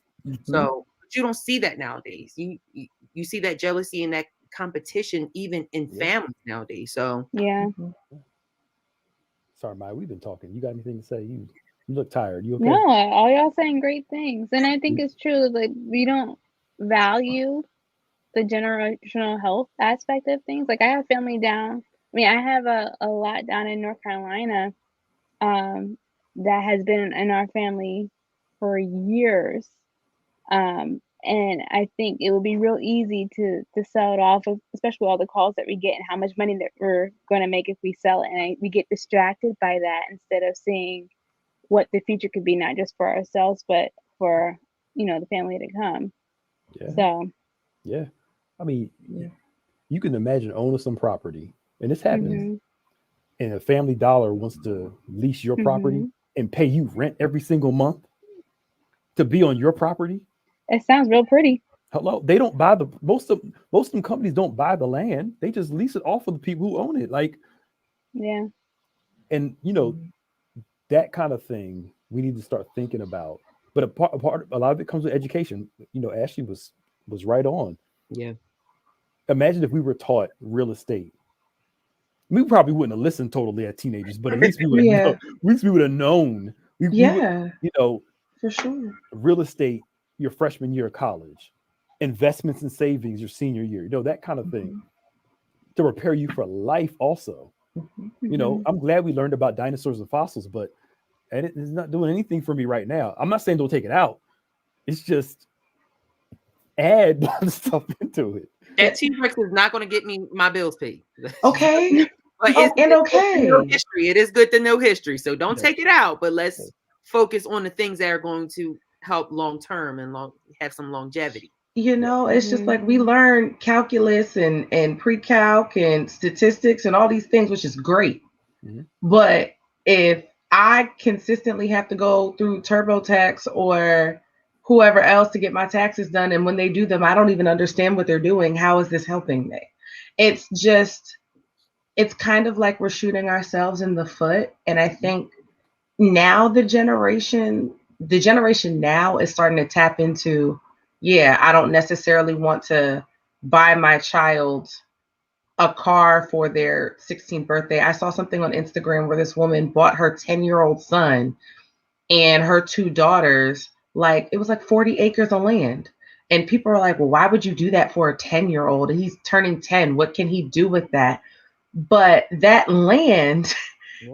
So, but you don't see that nowadays. You see that jealousy and that competition even in families nowadays. So Sorry, Maya, we've been talking. You got anything to say? You look tired. You okay? No, all y'all saying great things. And I think it's true, like, we don't value the generational health aspect of things. Like, I have family down. I mean, I have a lot down in North Carolina that has been in our family for years. And I think it would be real easy to sell it off, especially with all the calls that we get and how much money that we're going to make if we sell it. And we get distracted by that instead of seeing what the future could be, not just for ourselves, but for, the family to come. So. Yeah. I mean, you can imagine owning some property, and this happens, and a Family Dollar wants to lease your property and pay you rent every single month to be on your property. It sounds real pretty. Hello, they don't buy most of them companies don't buy the land. They just lease it off of the people who own it. Like, and that kind of thing we need to start thinking about. But a lot of it comes with education. You know, Ashley was right on. Yeah. Imagine if we were taught real estate. We probably wouldn't have listened totally as teenagers, but at least we would have known. At least we would have known. We would, you know, for sure. Real estate your freshman year of college, investments and savings your senior year, you know, that kind of thing to prepare you for life also. You know, I'm glad we learned about dinosaurs and fossils, but it's not doing anything for me right now. I'm not saying don't take it out. It's just add stuff into it. That T-Rex is not going to get me my bills paid. Okay. But history. It is good to know history. So don't take it out, but let's focus on the things that are going to help long term and have some longevity. You know, it's just like we learn calculus and pre-calc and statistics and all these things, which is great. But if I consistently have to go through TurboTax or whoever else to get my taxes done, and when they do them, I don't even understand what they're doing, how is this helping me? It's kind of like we're shooting ourselves in the foot. And I think now the generation now is starting to tap into, I don't necessarily want to buy my child a car for their 16th birthday. I saw something on Instagram where this woman bought her 10-year-old son and her 2 daughters, like it was like 40 acres of land. And people are like, well, why would you do that for a 10-year-old? And he's turning 10. What can he do with that? But that land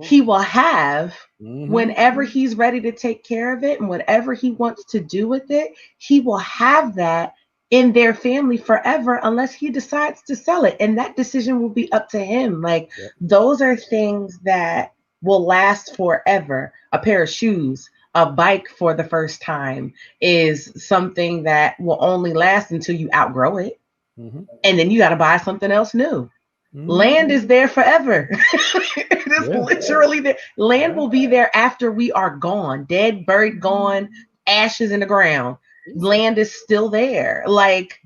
he will have whenever he's ready to take care of it, and whatever he wants to do with it, he will have that in their family forever unless he decides to sell it. And that decision will be up to him. Like those are things that will last forever. A pair of shoes, a bike for the first time is something that will only last until you outgrow it. And then you got to buy something else new. Land is there forever. It is literally there. Land will be there after we are gone, dead, buried, gone, ashes in the ground. Land is still there. Like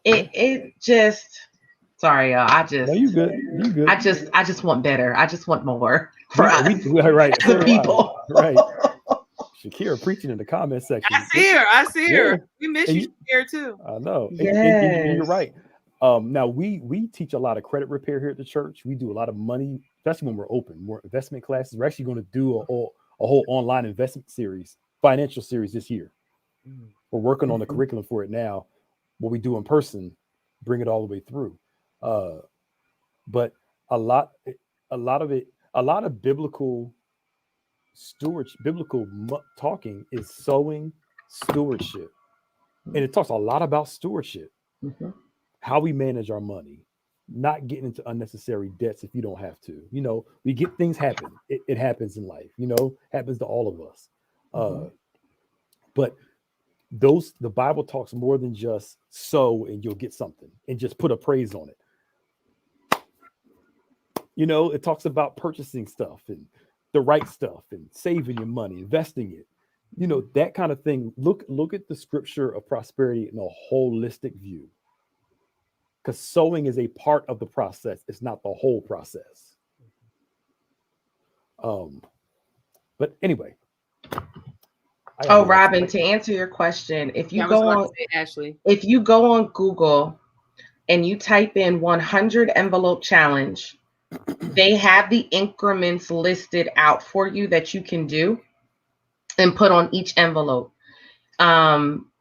it just, sorry, y'all. No, you good. You good. I just want better. I just want more for us. Right. The people. Right. Shakira preaching in the comment section. I see her. We miss you, Shakira, too. I know. And you're right. Now we teach a lot of credit repair here at the church. We do a lot of money, especially when we're open, more investment classes. We're actually going to do a whole online investment series, financial series this year. We're working on the curriculum for it now. What we do in person, bring it all the way through. But a lot of biblical stewardship, talking is sowing stewardship, and it talks a lot about stewardship. How we manage our money, not getting into unnecessary debts if you don't have to. You know, we get things happen. It happens in life, you know, happens to all of us. But the Bible talks more than just sow and you'll get something and just put a praise on it. You know, it talks about purchasing stuff and the right stuff and saving your money, investing it. You know, that kind of thing. Look at the scripture of prosperity in a holistic view. Because sowing is a part of the process. It's not the whole process. But anyway. Robin, to answer your question, if you go on Google and you type in 100 envelope challenge, they have the increments listed out for you that you can do and put on each envelope.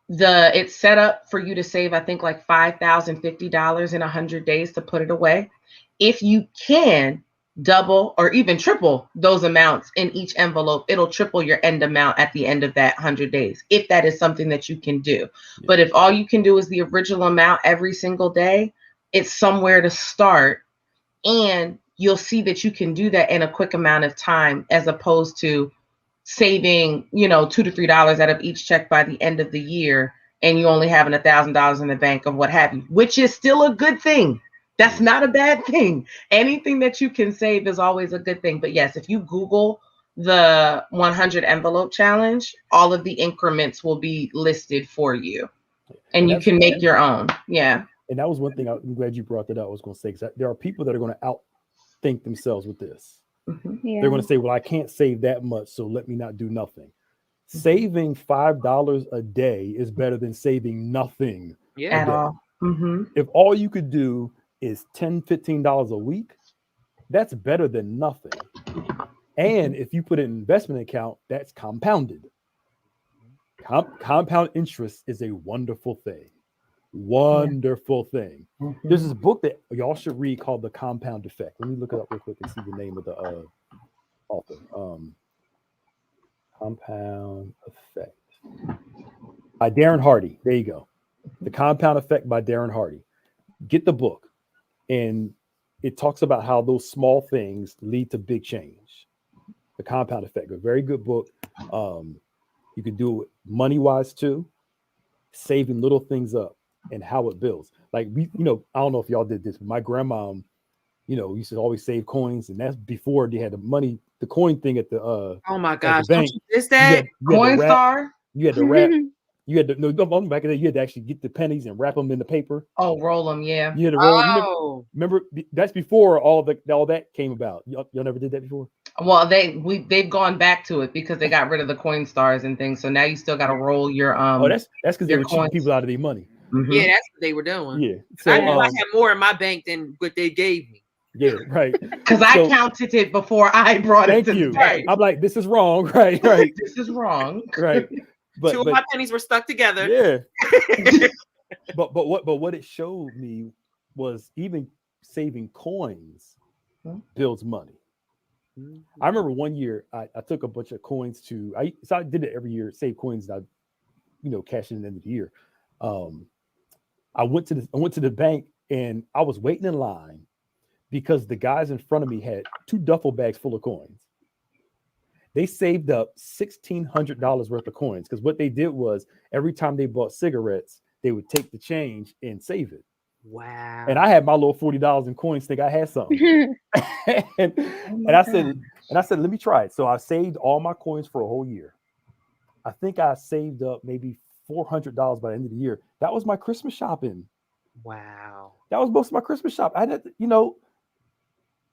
It's set up for you to save, I think, like $5,050 in 100 days to put it away. If you can double or even triple those amounts in each envelope, it'll triple your end amount at the end of that 100 days, if that is something that you can do. But if all you can do is the original amount every single day, it's somewhere to start. And you'll see that you can do that in a quick amount of time, as opposed to saving, $2 to $3 out of each check by the end of the year, and you only having $1,000 in the bank, or what have you, which is still a good thing. That's not a bad thing. Anything that you can save is always a good thing. But yes, if you Google the 100 envelope challenge, all of the increments will be listed for you, and you can make your own. Yeah. And that was one thing I'm glad you brought that up. I was going to say, because there are people that are going to outthink themselves with this. They're going to say, well, I can't save that much, so let me not do nothing. Saving $5 a day is better than saving nothing Yeah. At day. all. Mm-hmm. If all you could do is $10, $15 a week, that's better than nothing. And if you put an investment account, that's compounded. Compound interest is a wonderful thing. Wonderful thing. Mm-hmm. There's this book that y'all should read called The Compound Effect. Let me look it up real quick and see the name of the author. Compound Effect by Darren Hardy. There you go. The Compound Effect by Darren Hardy. Get the book, and it talks about how those small things lead to big change. The Compound Effect, a very good book. You can do it money wise too, saving little things up and how it builds. Like we, I don't know if y'all did this, but my grandma, used to always save coins, and that's before they had the coin thing at the Oh my at gosh, the don't bank. you miss that? Coinstar. You had to wrap. You had to back in the day. You had to actually get the pennies and wrap them in the paper. Oh, roll them. Yeah. You had to roll. Oh, Remember that's before all that came about. Y'all never did that before. Well, they've gone back to it because they got rid of the Coinstars and things. So now you still got to roll your Oh, that's because they your were cheating coins. people out of their money. Mhm. yeah, that's what they were doing. Yeah. I So knew I had more in my bank than what they gave me. yeah, right. Because I counted it before I brought it Thank to you. the bank. I'm like, this is wrong. Right. This is wrong. Right. Two of my pennies were stuck together. Yeah. but what it showed me was even saving coins builds money. I remember one year I took a bunch of coins I did it every year, save coins that I cash in at the end of the year. I went to the bank and I was waiting in line because the guys in front of me had 2 duffel bags full of coins. They saved up $1,600 worth of coins because what they did was every time they bought cigarettes, they would take the change and save it. Wow. And I had my little $40 in coins, think I had something. and I said, let me try it. So I saved all my coins for a whole year. I think I saved up maybe $400 by the end of the year. That was my Christmas shopping. Wow. That was most of my Christmas shop. I had,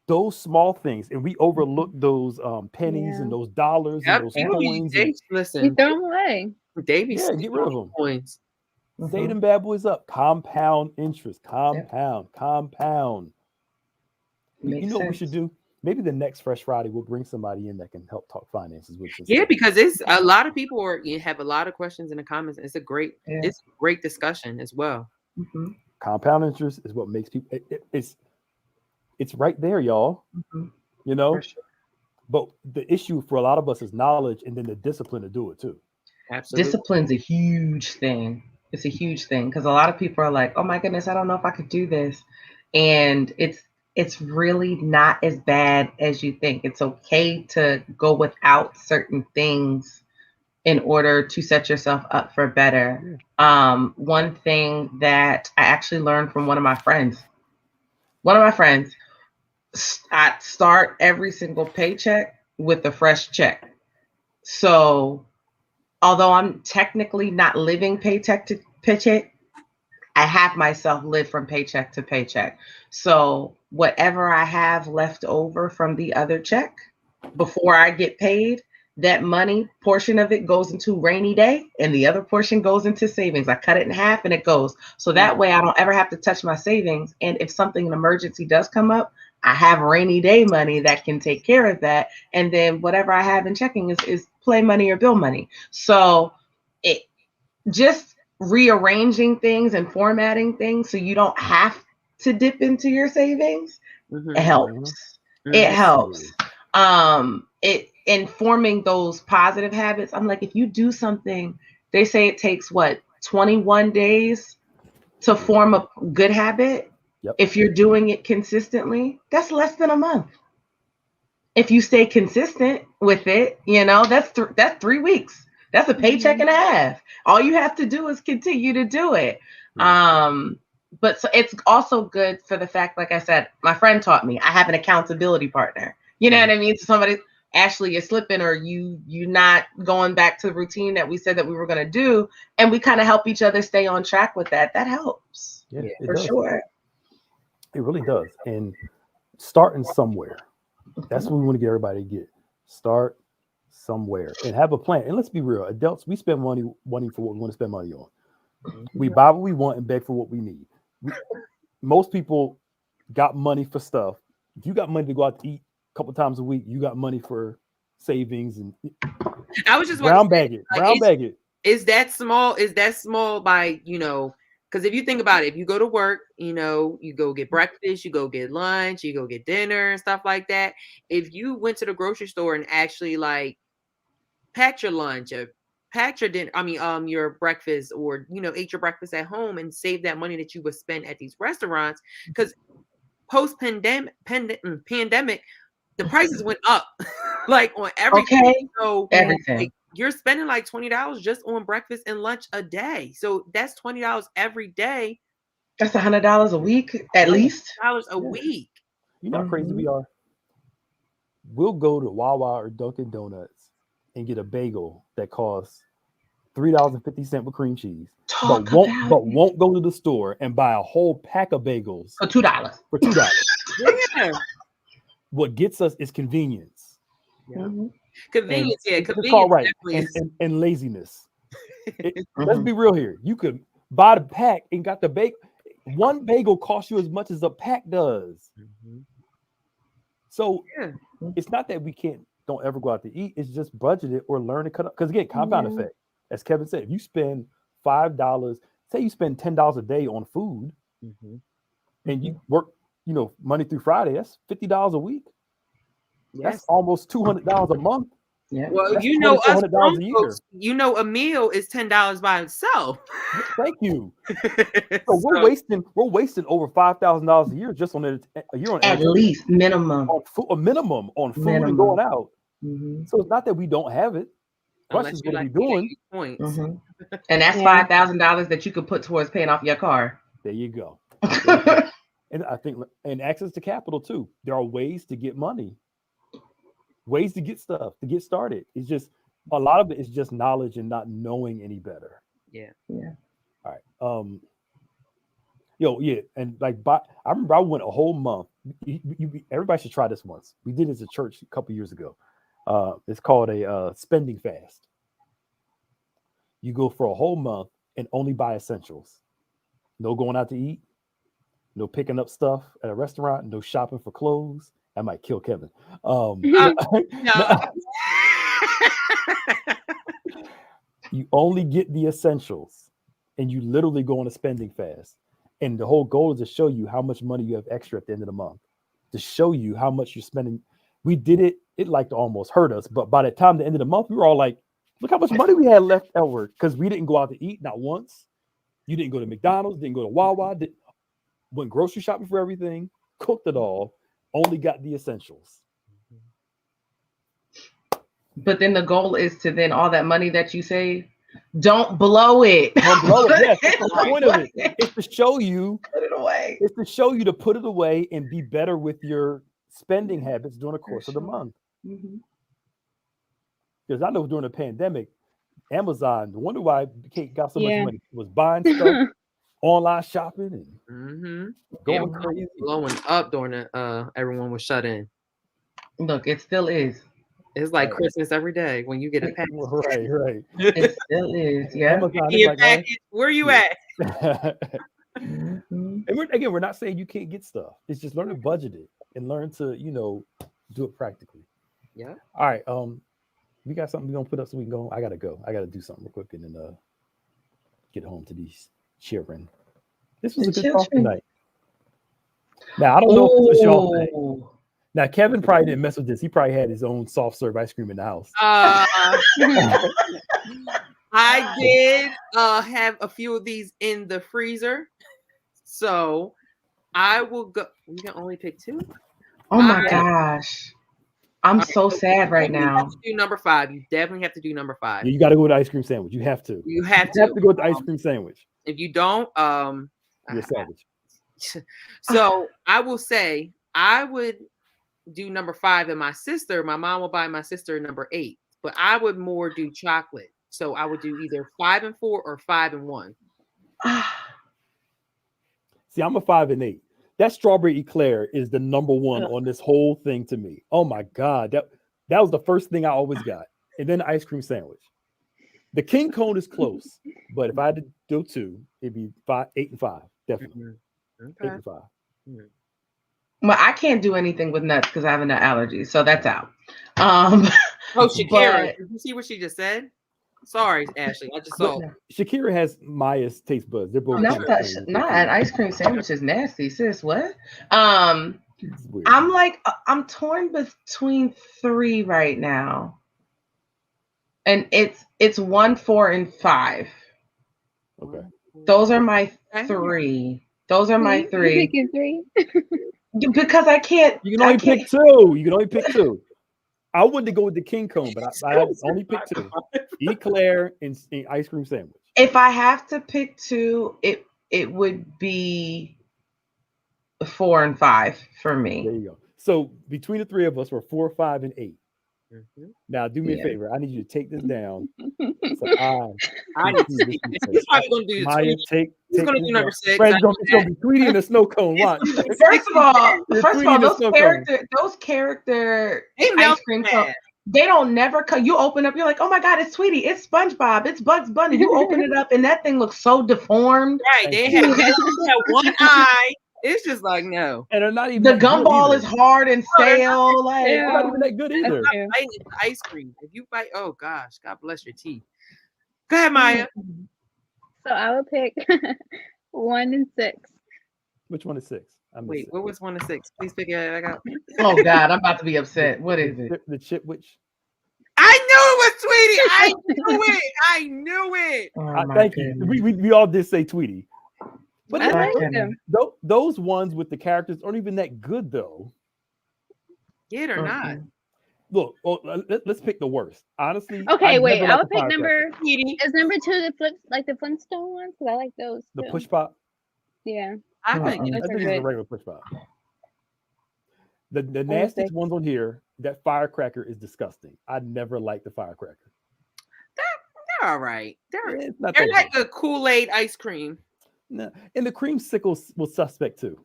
those small things, and we overlook those pennies and those dollars and those coins. Listen, you throw them away. They be get rid of them. Coins. Save them bad boys up. Compound interest. Compound. You know what we should do? Maybe the next Fr3sh Friday we'll bring somebody in that can help talk finances with us. Yeah, because it's a lot of people have a lot of questions in the comments. It's a great discussion as well. Mm-hmm. Compound interest is what makes people. It's right there, y'all. Mm-hmm. For sure. But the issue for a lot of us is knowledge and then the discipline to do it too. Absolutely. Discipline's a huge thing. It's a huge thing because a lot of people are like, oh my goodness, I don't know if I could do this. And it's really not as bad as you think. It's okay to go without certain things in order to set yourself up for better. One thing that I actually learned from one of my friends, I start every single paycheck with a fresh check. So although I'm technically not living paycheck to paycheck, I have myself live from paycheck to paycheck. So whatever I have left over from the other check before I get paid, that money portion of it goes into rainy day and the other portion goes into savings. I cut it in half and it goes. So that way I don't ever have to touch my savings. And if something, an emergency does come up, I have rainy day money that can take care of that. And then whatever I have in checking is play money or bill money. So it just rearranging things and formatting things so you don't have to dip into your savings. It helps. It helps. It informing those positive habits. I'm like, if you do something, they say it takes 21 days to form a good habit. Yep. If you're doing it consistently, that's less than a month. If you stay consistent with it, that's 3 weeks. That's a paycheck and a half. All you have to do is continue to do it. But so it's also good for the fact, like I said, my friend taught me I have an accountability partner. You know what I mean? So somebody, Ashley, you're slipping, or you not going back to the routine that we said that we were going to do, and we kind of help each other stay on track with that. That helps. Yeah, for sure. It really does. And starting somewhere. That's what we want to get everybody to get. Start somewhere and have a plan. And let's be real, adults, we spend money for what we want to spend money on. Mhm. We buy what we want and beg for what we need. Most people got money for stuff. If you got money to go out to eat a couple times a week, you got money for savings and I was just brown bag it. like, Brown bag it. Is that small? Is that small by, you know, because if you think about it, if you go to work, you know, you go get breakfast, you go get lunch, you go get dinner and stuff like that. If you went to the grocery store and actually like packed your lunch or packed your dinner, your breakfast, or, you know, ate your breakfast at home and saved that money that you would spend at these restaurants, because post-pandemic, the prices went up like on everything. Okay. So Everything. like, you're spending like $20 just on breakfast and lunch a day. So that's $20 every day. That's $100 a week at least. $100 a week. You know how crazy we are? We'll go to Wawa or Dunkin' Donuts and get a bagel that costs $3.50 with cream cheese, but won't go to the store and buy a whole pack of bagels for $2. For $2. Yeah. What gets us is convenience. Yeah. Mm-hmm. Convenience, and convenience, called right, and laziness. Let's be real here. You could buy the pack and got the bagel. One bagel costs you as much as a pack does. Mm-hmm. So it's not that we don't ever go out to eat. It's just budget it or learn to cut up. Because again, compound effect. As Kevin said, if you spend $5, say you spend $10 a day on food, and you work, you know, Monday through Friday, that's $50 a week. Yes. That's almost $200 a month. Yeah. Well, that's you know, us $200 a year. folks, you know, a meal is $10 by itself. Thank you. So we're wasting over $5,000 a year just on a year on at least minimum on food, a minimum on food and going out. So it's not that we don't have it. Question is what are we doing? Points. And that's $5,000 that you could put towards paying off your car. There you go. And I think, and access to capital too. There are ways to get money, ways to get stuff, to get started. It's just a lot of it is just knowledge and not knowing any better. Yeah. All right. And like, I remember I went a whole month. Everybody should try this once. We did it as a church a couple years ago. It's called a spending fast. You go for a whole month and only buy essentials. No going out to eat. No picking up stuff at a restaurant. No shopping for clothes. That might kill Kevin. You only get the essentials, and you literally go on a spending fast. And the whole goal is to show you how much money you have extra at the end of the month, to show you how much you're spending. We did it. It like to almost hurt us. But by the time the end of the month, we were all like, look how much money we had left over, because we didn't go out to eat, not once. You didn't go to McDonald's, didn't go to Wawa, went grocery shopping for everything, cooked it all, only got the essentials. But then the goal is to then all that money that you save, don't blow it. Don't blow it. Yes, that's the point of it. It's to show you, put it away. It's to show you to put it away and be better with your spending habits during the course of the month. Because I know during the pandemic, Amazon, the wonder why Kate got so much money, was buying stuff, online shopping, and going crazy, blowing up during the everyone was shut in. Look, it still is. It's like Christmas every day when you get a package. Right. It still is. Yeah. Amazon, package, where you at? And we're not saying you can't get stuff. It's just learn to budget it and learn to, do it practically. Yeah. All right. We got something we're gonna put up so we can go. I gotta go. I gotta do something real quick and then get home to these children. This was a good talk tonight. Now I don't know if this was y'all thing. Now Kevin probably didn't mess with this. He probably had his own soft serve ice cream in the house. I did have a few of these in the freezer, so I will go. We can only pick 2. Oh my gosh. I'm so sad right now. You have to do number 5. You definitely have to do number 5. You got to go with the ice cream sandwich. You have to. You have to go with the ice cream sandwich. If you don't, you're savage. So I will say I would do number 5, and my mom will buy my sister number 8. But I would more do chocolate. So I would do either 5 and 4 or 5 and 1. See, I'm a 5 and 8. That strawberry eclair is the number 1 on this whole thing to me. Oh my God. That was the first thing I always got. and then the ice cream sandwich. The king cone is close, but if I had to do two, it'd be 8 and 5, definitely. Okay. 8 and 5. Well, I can't do anything with nuts because I have a nut allergy, so that's out. Oh, Shakira, but- did you see what she just said? Sorry, Ashley, I just saw. Shakira has Maya's taste buds. They're both not an ice cream sandwich is nasty, sis. What? I'm torn between 3 right now, and it's 1, 4, and 5. Okay. Those are my 3. Those are my 3. You're picking 3? Because I can't. You can only pick 2. You can only pick 2. I wanted to go with the king cone, but I only picked 2: eclair and ice cream sandwich. If I have to pick 2, it would be 4 and 5 for me. There you go. So between the 3 of us, we're 4, 5, and 8. Mm-hmm. Now, do me a favor. I need you to take this down. So I need to see. He's probably going to do Maya, Tweety. take He's going to this do number down. 6. Fred, it's going to be Tweety in a snow cone. Watch. First of all, those Tweety character They ice melt cream bad. cones, they don't never cut. You open up, you're like, oh my God, it's Tweety, it's SpongeBob, it's Bugs Bunny. You open it up, and that thing looks so deformed. Right. They have one eye. It's just like, no. And they're not even The gumball is hard and stale. Like, they're not even that good either. Biting into ice cream. If you bite, oh gosh, God bless your teeth. Go ahead, Maya. So I would pick 1 and 6. Which one is 6? Wait, what was 1 and 6? Please figure it out. oh God, I'm about to be upset. What is it? The chip witch. I knew it was Tweety. I knew it. Oh, Thank you. We all did say Tweety. But I like them. Those ones with the characters aren't even that good, though. Get or not. Look, let's pick the worst. Honestly. Okay, wait. I would would pick number. Is number 2 the Flintstone ones? Because I like those. The too. push pop. Yeah. I I think think it's a regular push pop. The nastiest ones on here, that firecracker is disgusting. I never liked the firecracker. they're all right. They're not they're that like good. a Kool-Aid ice cream. No. And the creamsicle was suspect too.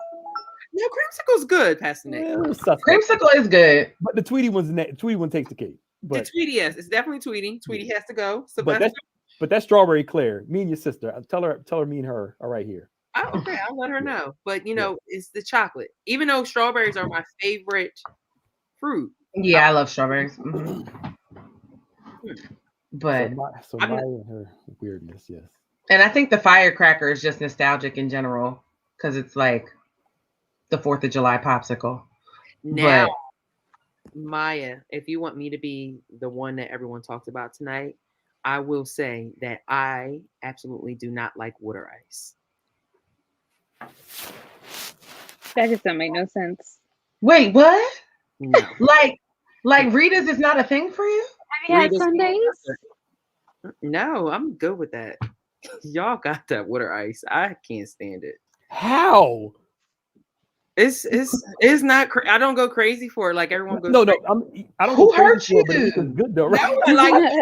No, creamsicle's good, Pastor Nick. It was suspect. Creamsicle is good. But the Tweety one takes the cake. The But Tweety, yes, it's definitely Tweety. Tweety has to go. but Sylvester. that strawberry Claire, me and your sister. Tell her me and her are right here. Oh, okay, I'll let her know. But you know, it's the chocolate. Even though strawberries are my favorite fruit. Yeah, I love strawberries. Mm-hmm. But So Maya and her weirdness, yes. and I think the firecracker is just nostalgic in general because it's like the 4th of July popsicle. Now, Maya, if you want me to be the one that everyone talks about tonight, I will say that I absolutely do not like water ice. That just don't make no sense. Wait, what? No. Like Rita's is not a thing for you? Have you had Sundays? No, I'm good with that. Y'all got that water ice. I can't stand it. How? It's not. I don't go crazy for it like everyone goes. No, crazy. I don't. Who go crazy hurt for it, but you? it's good though, right? No, like,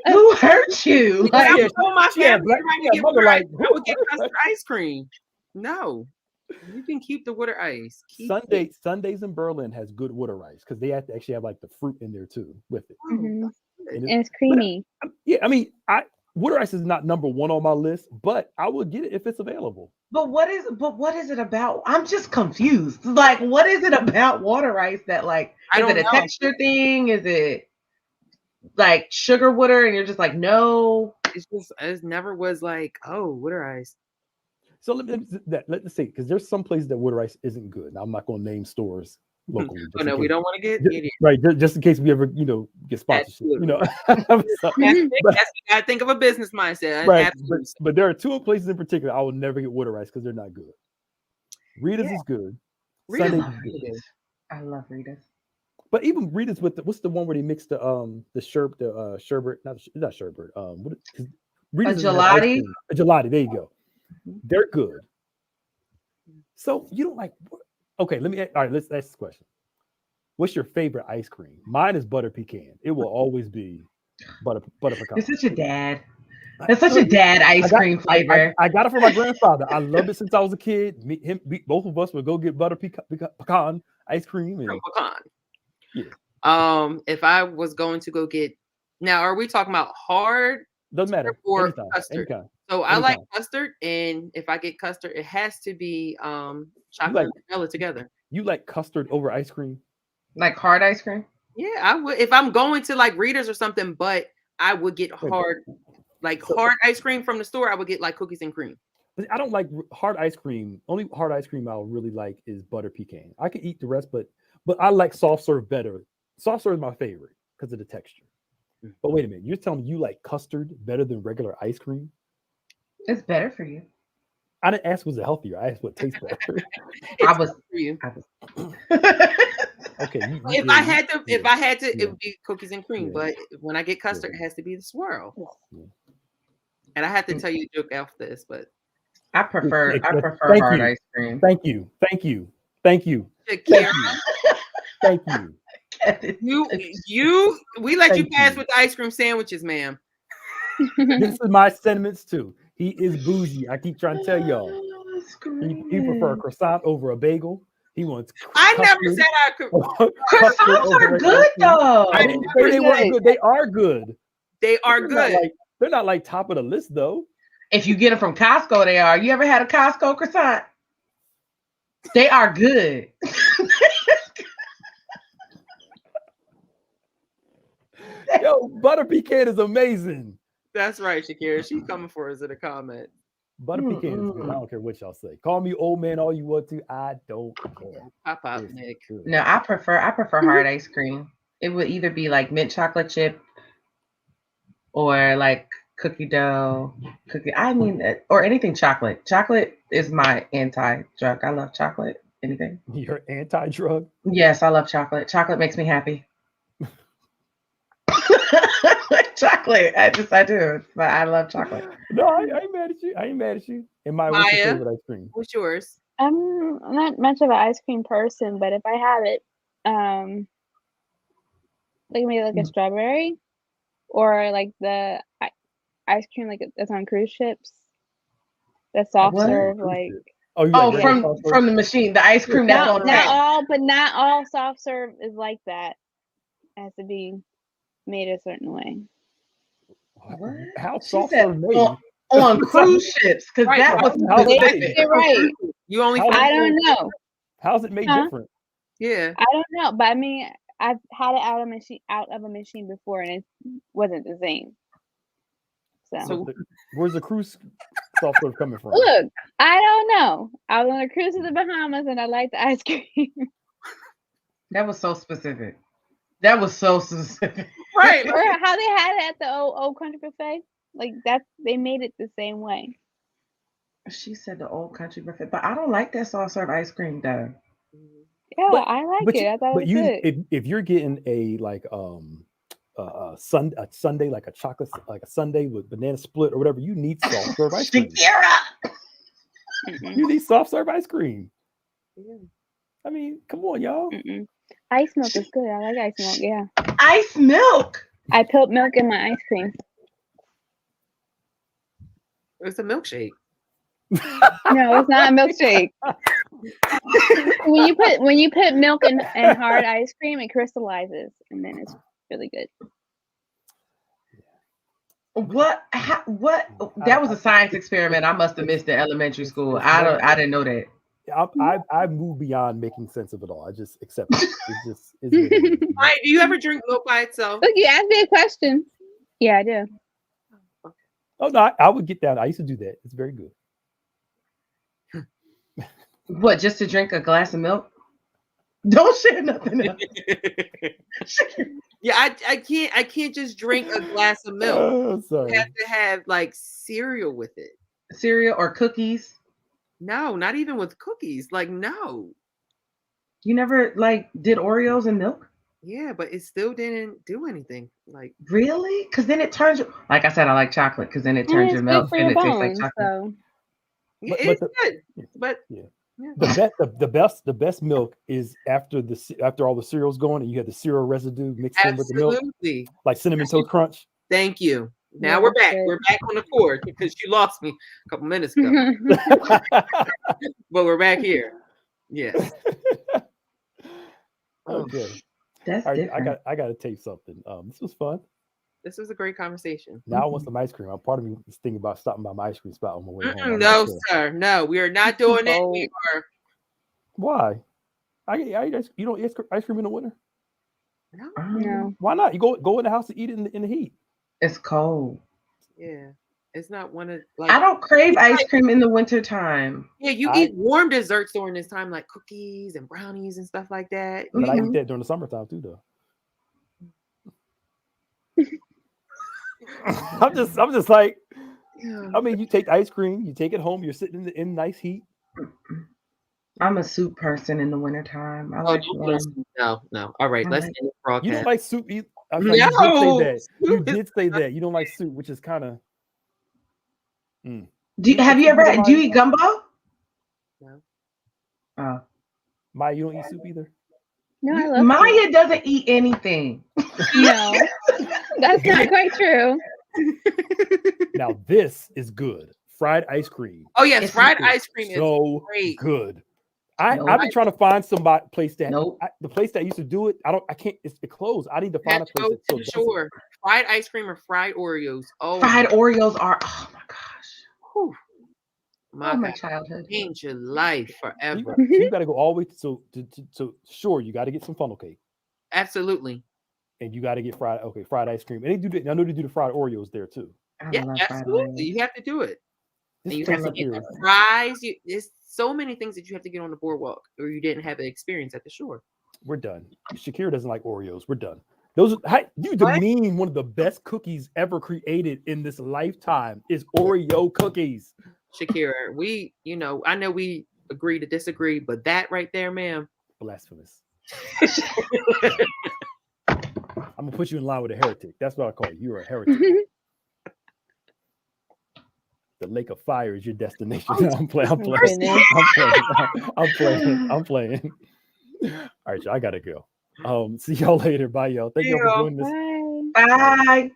Who hurt you? because I Like, told my family to get water ice. like, I would get custard ice cream. No, you can keep the water ice. Sundays in Berlin has good water ice because they actually have like the fruit in there too with it. Mhm. And And it's creamy. Yeah, I mean, water ice is not number 1 on my list, but I would get it if it's available. but what is it about? I'm just confused. Like, what is it about water ice that like I is don't it a know. texture thing? Is it like sugar water and you're just like, no? It never was like, oh, water ice. So let's say because there's some places that water ice isn't good. Now, I'm not going to name stores locally. Oh no, we don't want to get idiot. Right, just in case we ever get sponsorship. So, You gotta think of a business mindset. right, Absolutely. but there are 2 places in particular I will never get water ice because they're not good. Rita's is good. Rita's Sundays is is good. I love Rita's. But even Rita's with what's the one where they mix the sherbet, not sherbet. Rita's A gelati? A gelati. There you go. They're good. So you don't like? Okay, let's ask this question. What's your favorite ice cream? Mine is butter pecan. It will always be butter pecan. You're such a dad. That's such a dad ice cream flavor. I got it from my grandfather. I loved it since I was a kid. Both of us would go get butter pecan ice cream. And, Pecan. yeah. If I was going to go get Now, are we talking about hard Doesn't matter. or Anytime. custard? Anytime. So I like Anytime. custard, and if I get custard, it has to be chocolate like- and vanilla together. You like custard over ice cream? Like hard ice cream? Yeah, I would if I'm going to like Readers or something, but I would get hard, like hard ice cream from the store. I would get like cookies and cream. But I don't like hard ice cream. Only hard ice cream I'll really like is butter pecan. I can eat the rest, but I like soft serve better. Soft serve is my favorite because of the texture. But wait a minute, you're telling me you like custard better than regular ice cream? It's better for you. I didn't ask was it healthier. I asked what tastes better. I was for you. Okay. If I had to, it would be cookies and cream. But when I get custard, it has to be the swirl. Yeah. And I have to tell you a joke after this, but I prefer Thank hard you. ice cream. Thank you. Shakira, Thank you. we let you Thank pass you. with the ice cream sandwiches, ma'am. This is my sentiments too. He is bougie. I keep trying to tell y'all. He prefer a croissant over a bagel. He wants. I never said I could. Croissants are good though. I didn't say they weren't good. They are good. They are good. They're not like top of the list though. If you get them from Costco, they are. You ever had a Costco croissant? They are good. Yo, butter pecan is amazing. That's right, Shakira. She's coming for us in a comment. Butter pecan is good. I don't care what y'all say. Call me old man all you want to. I don't care. Pop up, Nick. No, I prefer hard ice cream. It would either be like mint chocolate chip or like cookie dough, or anything chocolate. Chocolate is my anti-drug. I love chocolate. Anything. You're anti-drug? Yes, I love chocolate. Chocolate makes me happy. Chocolate. I do. But I love chocolate. No, I ain't mad at you. And what's your favorite ice cream? What's yours? I'm not much of an ice cream person, but if I have it, like maybe like a strawberry, or like the ice cream like that's on cruise ships. The soft serve, like from the machine, the ice cream that's on not all soft serve is like that. It has to be made a certain way. What? How soft serve made? On cruise ships, because that was right. You only. I don't know. How's it made different? Yeah, I don't know, but I mean, I've had it out of a machine before, and it wasn't the same. So where's the cruise soft serve coming from? Look, I don't know. I was on a cruise to the Bahamas, and I liked the ice cream. That was so specific. Right. Or how they had it at the old country buffet. Like that, they made it the same way. She said the old country buffet, but I don't like that soft serve ice cream though. Yeah, I like it. I thought it was good. If you're getting a sundae, like a chocolate, like a sundae with banana split or whatever, you need soft serve ice cream. You need soft serve ice cream. Yeah. I mean, come on, y'all. Ice milk is good. I like ice milk. Yeah. Ice milk. I put milk in my ice cream. It's a milkshake. No, it's not a milkshake. when you put milk in hard ice cream, it crystallizes, and then it's really good. What? That was a science experiment. I must have missed in elementary school. I didn't know that. I moved beyond making sense of it all. I just accept it. It's just. Right, do you ever drink milk by itself? Look, you asked me a question. Yeah, I do. Oh no, I would get that. I used to do that. It's very good. What? Just to drink a glass of milk? Don't share nothing else. Yeah, I can't just drink a glass of milk. Oh, sorry. You have to have like cereal with it. Cereal or cookies? No, not even with cookies. Like, no. You never did Oreos and milk? Yeah, but it still didn't do anything. Like, really? Because then it turns like I said, I like chocolate because then it turns your milk and it tastes like chocolate. So. It's good, but yeah. The best milk is after all the cereal's going and you have the cereal residue mixed in with the milk, like Cinnamon Toast Crunch. Thank you. Now we're back. We're back on the court because you lost me a couple minutes ago. But we're back here. Yes. Okay. That's all right, different. I got to taste something. This was fun. This was a great conversation. Now I want some ice cream. Part of me is thinking about stopping by my ice cream spot on my way home. I'm not No, sure. sir. No, we are not doing that Oh. anymore. Why? You don't eat ice cream in the winter? No. No. Why not? You go in the house and eat it in the heat. It's cold. Yeah. It's not one of like I don't crave ice cream in the wintertime. yeah, you eat warm desserts during this time, like cookies and brownies and stuff like that. But I eat that during the summertime too, though. I'm just like, Yeah. I mean, you take the ice cream, you take it home, you're sitting in nice heat. I'm a soup person in the wintertime. I Oh, like don't warm. no. All right, I let's like- end the broadcast. You don't like soup. You did No, say that. You soup is did say that. You don't like soup, which is kind of. Have you ever? Do you eat gumbo? No. Oh. Maya, you don't eat soup either? No, I love Maya soup. doesn't eat anything. No, that's not quite true. Now this is good. Fried ice cream. Oh yes, It's fried Is ice cream is so great. good. Nope. I've been trying to find place that Nope. the place that used to do it. I can't. It closed. I need to find Have a to place go that's to still the does it. shore. Fried ice cream or fried Oreos. Oh, Fried Oreos are. Oh my gosh. whew. My My God. childhood. Change your life So forever. you got to go all the way to sure. You got to get some funnel cake, Absolutely. and you got to get fried ice cream. And they do that. I know they do the fried Oreos there too. I Yeah, love fried absolutely. Oreos. You have to do it. This And you place have to up get here the is- fries. There's so many things that you have to get on the boardwalk, or you didn't have the experience at the shore. We're done. Shakira doesn't like Oreos. We're done. You What? demean one of the best cookies ever created in this lifetime is Oreo cookies. Shakira, I know we agree to disagree, but that right there, ma'am. Blasphemous. I'm gonna put you in line with a heretic. That's what I call you. You're a heretic. The lake of fire is your destination. I'm playing. Goodness. I'm playing. All right, y'all, I gotta go. See y'all later. Bye, y'all. Thank y'all for Yeah. joining us. Bye. Bye.